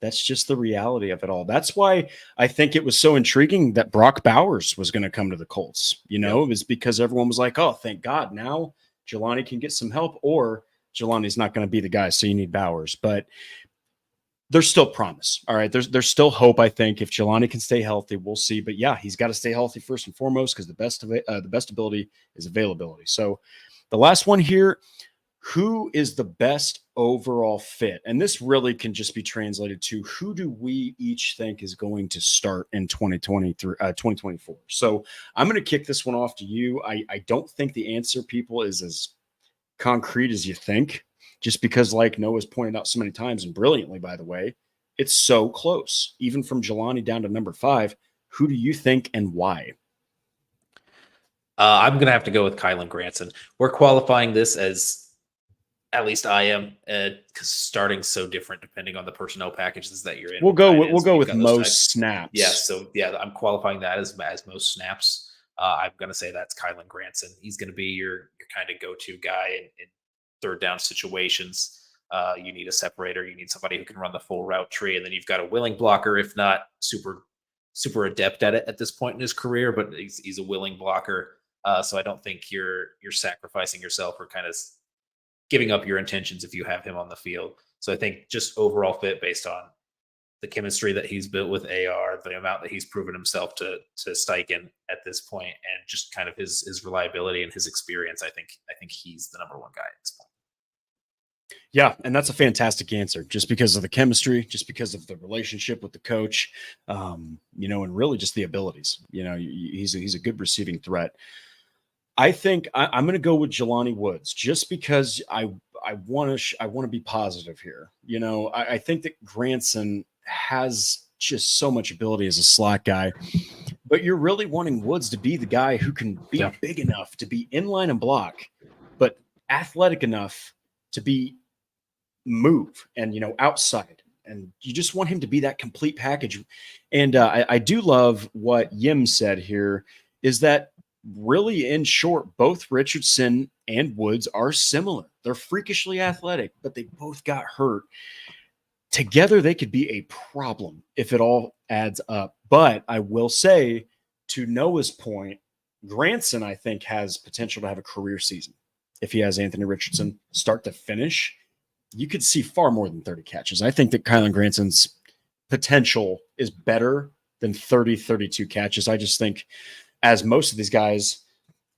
that's just the reality of it all. That's why I think it was so intriguing that Brock Bowers was going to come to the Colts. It was because everyone was like, oh, thank God, now Jelani can get some help, or Jelani's not going to be the guy, so you need Bowers. But there's still promise. All right. There's still hope, I think. If Jelani can stay healthy, we'll see. But yeah, he's got to stay healthy first and foremost, because the best ability is availability. So the last one here, who is the best overall fit? And this really can just be translated to who do we each think is going to start in 2024. So I'm going to kick this one off to you. I don't think the answer, people, is as concrete as you think, just because, like Noah's pointed out so many times, and brilliantly, by the way, it's so close, even from Jelani down to number 5. Who do you think and why? I'm going to have to go with Kylen Granson. We're qualifying this as, at least I am, because starting's so different depending on the personnel packages that you're in. We'll go with most snaps. Yeah, so I'm qualifying that as most snaps. I'm going to say that's Kylen Granson. He's going to be your kind of go-to guy in third down situations. You need a separator. You need somebody who can run the full route tree, and then you've got a willing blocker, if not super adept at it at this point in his career, but he's a willing blocker. So I don't think you're sacrificing yourself or kind of giving up your intentions if you have him on the field. So I think just overall fit based on the chemistry that he's built with AR, the amount that he's proven himself to Steichen at this point, and just kind of his reliability and his experience, I think he's the number one guy at this point. Yeah, and that's a fantastic answer, just because of the chemistry, just because of the relationship with the coach, and really just the abilities. He's a good receiving threat. I think I'm going to go with Jelani Woods, just because I want to be positive here. I think that Granson has just so much ability as a slot guy, but you're really wanting Woods to be the guy who can be big enough to be in line and block, but athletic enough to be move and outside. And you just want him to be that complete package. And I do love what Yim said here, is that really, in short, both Richardson and Woods are similar. They're freakishly athletic, but they both got hurt. Together, they could be a problem if it all adds up. But I will say, to Noah's point, Granson, I think, has potential to have a career season. If he has Anthony Richardson start to finish, you could see far more than 30 catches. I think that Kylen Granson's potential is better than 32 catches. I just think, as most of these guys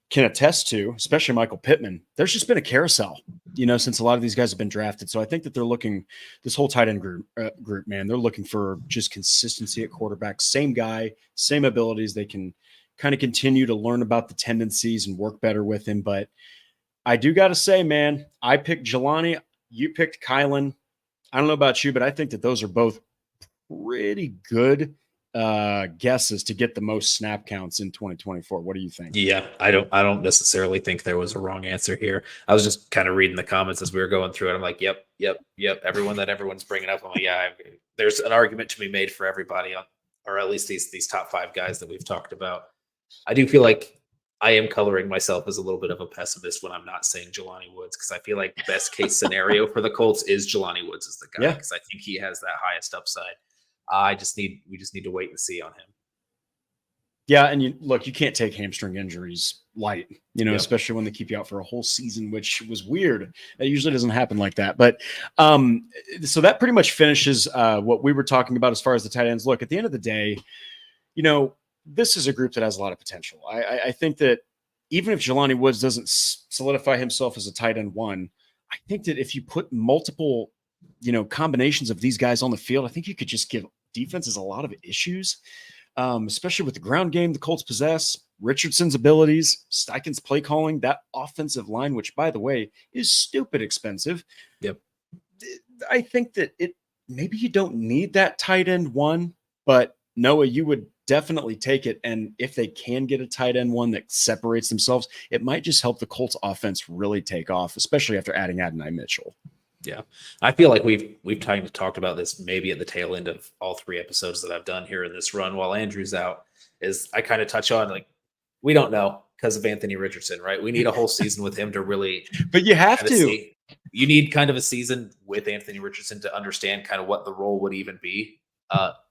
can attest to, especially Michael Pittman, there's just been a carousel, since a lot of these guys have been drafted. So I think that they're looking, this whole tight end group, man, they're looking for just consistency at quarterback. Same guy, same abilities. They can kind of continue to learn about the tendencies and work better with him. But I do got to say, man, I picked Jelani. You picked Kylen. I don't know about you, but I think that those are both pretty good guesses to get the most snap counts in 2024. What do you think? Yeah, I don't necessarily think there was a wrong answer here. I was just kind of reading the comments as we were going through it. I'm like, yep. Everyone's bringing up. I'm like, yeah, there's an argument to be made for everybody on, or at least these top 5 guys that we've talked about. I do feel like I am coloring myself as a little bit of a pessimist when I'm not saying Jelani Woods, because I feel like best case scenario for the Colts is Jelani Woods as the guy, because I think he has that highest upside. We just need to wait and see on him. Yeah, and you can't take hamstring injuries light, especially when they keep you out for a whole season, which was weird. It usually doesn't happen like that. But so that pretty much finishes what we were talking about as far as the tight ends. Look, at the end of the day, this is a group that has a lot of potential. I think that even if Jelani Woods doesn't solidify himself as a tight end one, I think that if you put multiple, combinations of these guys on the field, I think you could just give defenses a lot of issues, especially with the ground game the Colts possess, Richardson's abilities, Steichen's play calling, that offensive line, which, by the way, is stupid expensive. Yep. I think that maybe you don't need that tight end one, but Noah, you would definitely take it. And if they can get a tight end one that separates themselves, it might just help the Colts offense really take off, especially after adding Adonai Mitchell. Yeah. I feel like we've kind of talked about this maybe at the tail end of all 3 episodes that I've done here in this run while Andrew's out, is I kind of touch on, like, we don't know because of Anthony Richardson, right? We need a whole season with him to really but you have to. You need kind of a season with Anthony Richardson to understand kind of what the role would even be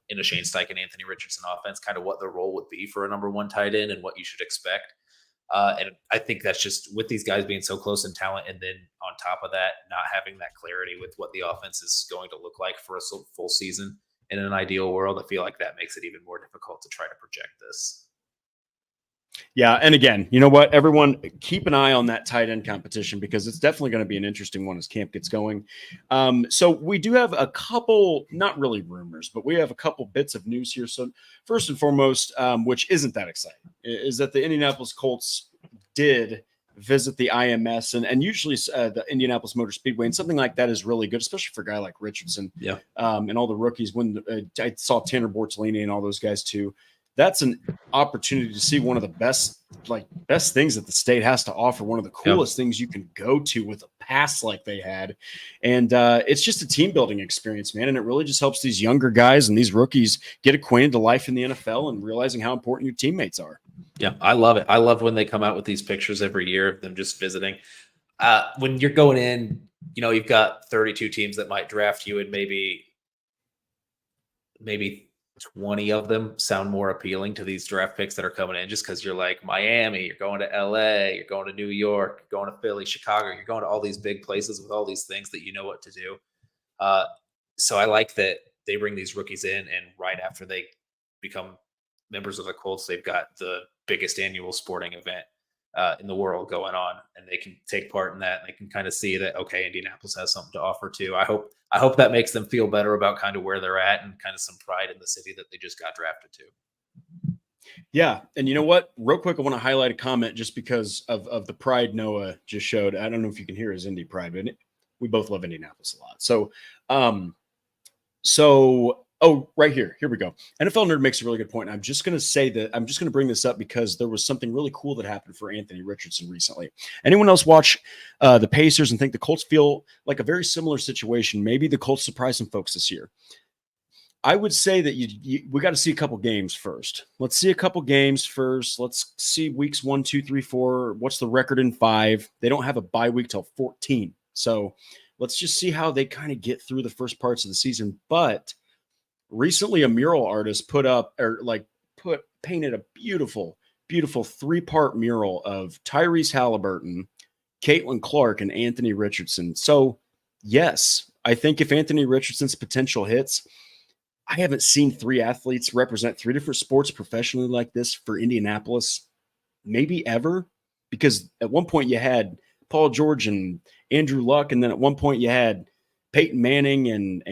in a Shane Steichen, Anthony Richardson offense, kind of what the role would be for a number 1 tight end and what you should expect. And I think that's just with these guys being so close in talent, and then on top of that, not having that clarity with what the offense is going to look like for a full season in an ideal world, I feel like that makes it even more difficult to try to project this. Yeah, and again, you know what? Everyone, keep an eye on that tight end competition because it's definitely going to be an interesting one as camp gets going. So we do have a couple, not really rumors, but we have a couple bits of news here. So first and foremost, which isn't that exciting, is that the Indianapolis Colts did visit the IMS and usually the Indianapolis Motor Speedway, and something like that is really good, especially for a guy like Richardson. Yeah, and all the rookies. When I saw Tanner Bortolini and all those guys too. That's an opportunity to see one of the best things that the state has to offer. One of the coolest things you can go to with a pass like they had. And it's just a team building experience, man. And it really just helps these younger guys and these rookies get acquainted to life in the NFL and realizing how important your teammates are. Yeah, I love it. I love when they come out with these pictures every year of them just visiting. When you're going in, you've got 32 teams that might draft you, and maybe 20 of them sound more appealing to these draft picks that are coming in, just because you're like Miami, you're going to LA, you're going to New York, you're going to Philly, Chicago, you're going to all these big places with all these things that you know what to do. So I like that they bring these rookies in, and right after they become members of the Colts, they've got the biggest annual sporting event in the world going on, and they can take part in that, and they can kind of see that, okay, Indianapolis has something to offer too. I hope that makes them feel better about kind of where they're at and kind of some pride in the city that they just got drafted to. Yeah. And you know what? Real quick, I want to highlight a comment just because of the pride Noah just showed. I don't know if you can hear his Indy pride, but we both love Indianapolis a lot. So, right here. Here we go. NFL Nerd makes a really good point. I'm just going to bring this up because there was something really cool that happened for Anthony Richardson recently. Anyone else watch the Pacers and think the Colts feel like a very similar situation? Maybe the Colts surprise some folks this year. I would say that we got to see a couple games first. Let's see a couple games first. Let's see weeks 1, 2, 3, 4. What's the record in 5? They don't have a bye week till 14. So let's just see how they kind of get through the first parts of the season. But recently, a mural artist painted a beautiful 3-part mural of Tyrese Halliburton, Caitlin Clark, and Anthony Richardson. So, yes, I think if Anthony Richardson's potential hits, I haven't seen 3 athletes represent 3 different sports professionally like this for Indianapolis, maybe ever, because at one point you had Paul George and Andrew Luck, and then at one point you had Peyton Manning and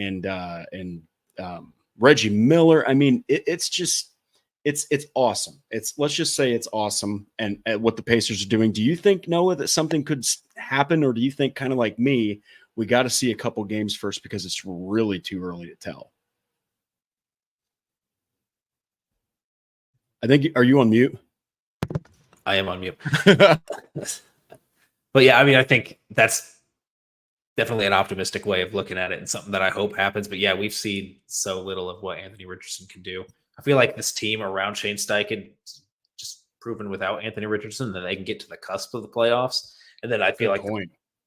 Reggie Miller. I mean, it's awesome. Let's just say it's awesome. And at what the Pacers are doing, do you think, Noah, that something could happen? Or do you think, kind of like me, we got to see a couple games first because it's really too early to tell? I think, are you on mute? I am on mute. But yeah, I mean, I think that's definitely an optimistic way of looking at it and something that I hope happens. But yeah, we've seen so little of what Anthony Richardson can do. I feel like this team around Shane Steichen just proven without Anthony Richardson that they can get to the cusp of the playoffs. And then I feel like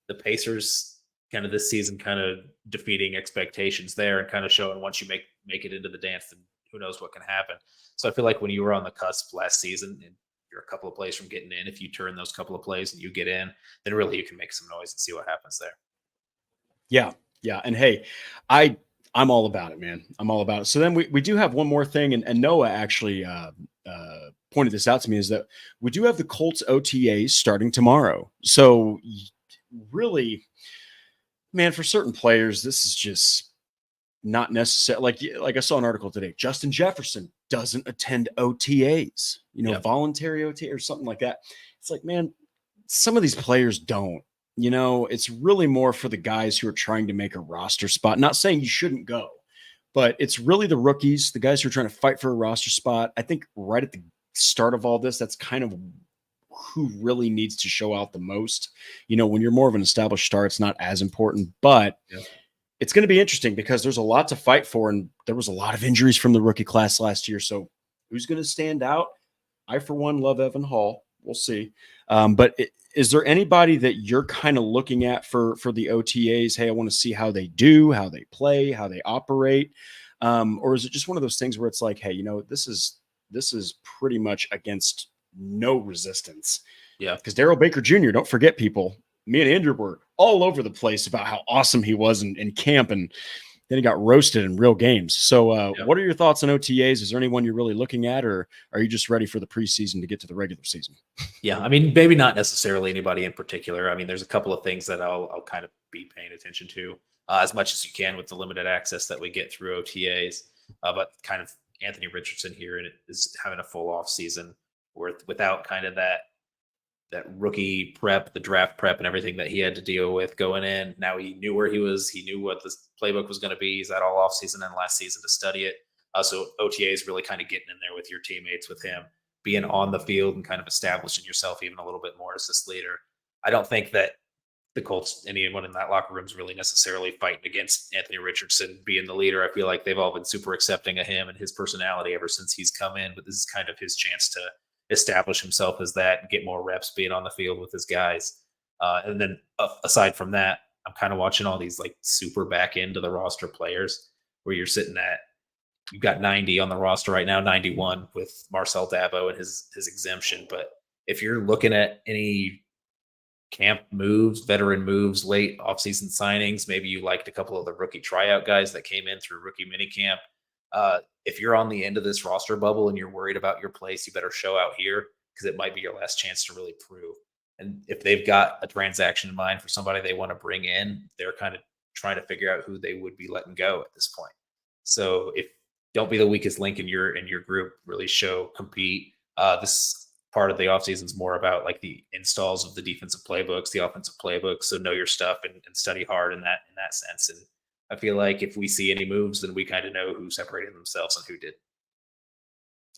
the Pacers kind of this season kind of defeating expectations there and kind of showing once you make it into the dance, then who knows what can happen. So I feel like when you were on the cusp last season and you're a couple of plays from getting in, if you turn those couple of plays and you get in, then really you can make some noise and see what happens there. Yeah. Yeah. And hey, I'm all about it, man. I'm all about it. So then we do have one more thing, and Noah actually pointed this out to me is that we do have the Colts OTAs starting tomorrow. So really, man, for certain players, this is just not necessary. Like I saw an article today, Justin Jefferson doesn't attend OTAs, voluntary OTA or something like that. It's like, man, some of these players don't. It's really more for the guys who are trying to make a roster spot. Not saying you shouldn't go, but it's really the rookies, the guys who are trying to fight for a roster spot. I think right at the start of all this, that's kind of who really needs to show out the most. When you're more of an established star, it's not as important, but it's going to be interesting because there's a lot to fight for. And there was a lot of injuries from the rookie class last year. So who's going to stand out? I, for one, love Evan Hall. We'll see. But is there anybody that you're kind of looking at for the OTAs? Hey, I want to see how they do, how they play, how they operate. Or is it just one of those things where it's like, hey, this is pretty much against no resistance. Yeah. Because Darrell Baker Jr., don't forget, people, me and Andrew were all over the place about how awesome he was in camp, and then he got roasted in real games. So what are your thoughts on OTAs? Is there anyone you're really looking at, or are you just ready for the preseason to get to the regular season? Yeah, I mean, maybe not necessarily anybody in particular. I mean, there's a couple of things that I'll kind of be paying attention to as much as you can with the limited access that we get through OTAs. But kind of Anthony Richardson here is having a full off season without kind of that rookie prep, the draft prep, and everything that he had to deal with going in. Now he knew where he was. He knew what the playbook was going to be. He's had all off season and last season to study it. So OTA is really kind of getting in there with your teammates, with him being on the field and kind of establishing yourself even a little bit more as this leader. I don't think that the Colts, anyone in that locker room, is really necessarily fighting against Anthony Richardson being the leader. I feel like they've all been super accepting of him and his personality ever since he's come in, but this is kind of his chance to establish himself as that and get more reps being on the field with his guys. And then aside from that, I'm kind of watching all these like super back end of the roster players where you're sitting at, you've got 90 on the roster right now, 91 with Marcel Dabo and his exemption. But if you're looking at any camp moves, veteran moves, late offseason signings, maybe you liked a couple of the rookie tryout guys that came in through rookie minicamp. If you're on the end of this roster bubble and you're worried about your place, you better show out here because it might be your last chance to really prove. And if they've got a transaction in mind for somebody they want to bring in, they're kind of trying to figure out who they would be letting go at this point. So don't be the weakest link in your group, really compete. This part of the offseason is more about like the installs of the defensive playbooks, the offensive playbooks. So know your stuff and study hard in that sense. And I feel like if we see any moves, then we kind of know who separated themselves and who did.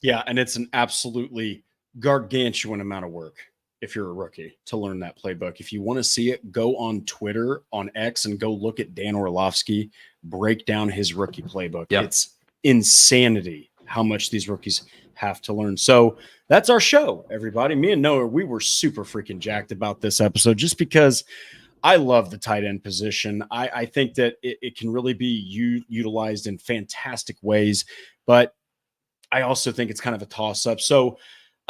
Yeah, and it's an absolutely gargantuan amount of work if you're a rookie to learn that playbook. If you want to see it, go on Twitter, on X, and go look at Dan Orlovsky break down his rookie playbook. Yep. It's insanity how much these rookies have to learn. So that's our show, everybody. Me and Noah, we were super freaking jacked about this episode just because I love the tight end position. I think that it can really be utilized in fantastic ways, but I also think it's kind of a toss-up. So,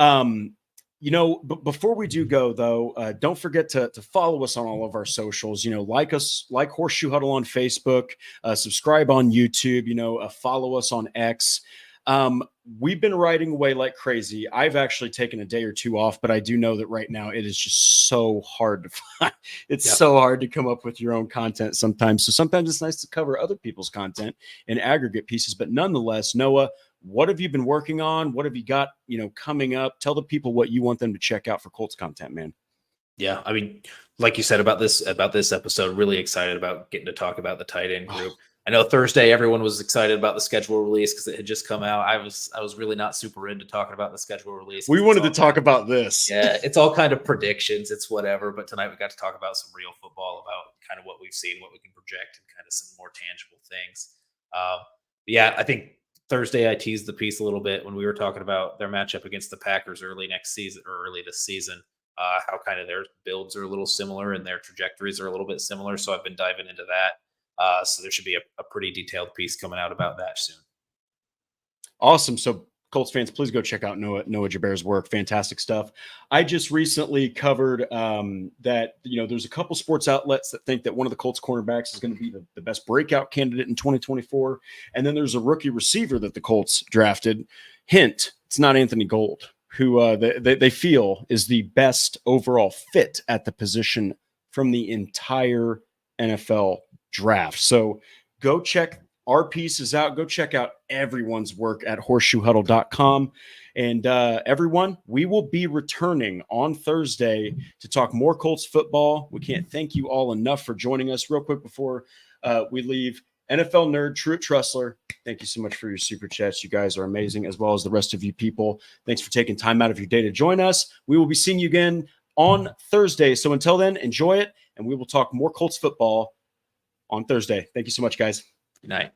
before we do go, though, don't forget to follow us on all of our socials. Like us, like Horseshoe Huddle on Facebook, subscribe on YouTube, follow us on X. We've been writing away like crazy. I've actually taken a day or two off, but I do know that right now it is just so hard to find. It's so hard to come up with your own content sometimes. So sometimes it's nice to cover other people's content in aggregate pieces. But nonetheless, Noah, what have you been working on? What have you got, coming up? Tell the people what you want them to check out for Colts content, man. Yeah, I mean, like you said about this episode, really excited about getting to talk about the tight end group. I know Thursday everyone was excited about the schedule release because it had just come out. I was really not super into talking about the schedule release. We wanted to talk about this. Yeah, it's all kind of predictions. It's whatever. But tonight we got to talk about some real football, about kind of what we've seen, what we can project, and kind of some more tangible things. Yeah, I think Thursday I teased the piece a little bit when we were talking about their matchup against the Packers early this season. How kind of their builds are a little similar and their trajectories are a little bit similar. So I've been diving into that. So there should be a pretty detailed piece coming out about that soon. Awesome. So Colts fans, please go check out Noah Gebert's work. Fantastic stuff. I just recently covered that, there's a couple sports outlets that think that one of the Colts cornerbacks is going to be the best breakout candidate in 2024. And then there's a rookie receiver that the Colts drafted. Hint, it's not Anthony Gold. who they feel is the best overall fit at the position from the entire NFL draft. So go check our pieces out. Go check out everyone's work at horseshoehuddle.com. And everyone, we will be returning on Thursday to talk more Colts football. We can't thank you all enough for joining us. Real quick before we leave, NFL nerd, Truett Trussler, thank you so much for your super chats. You guys are amazing, as well as the rest of you people. Thanks for taking time out of your day to join us. We will be seeing you again on Thursday. So until then, enjoy it, and we will talk more Colts football on Thursday. Thank you so much, guys. Good night.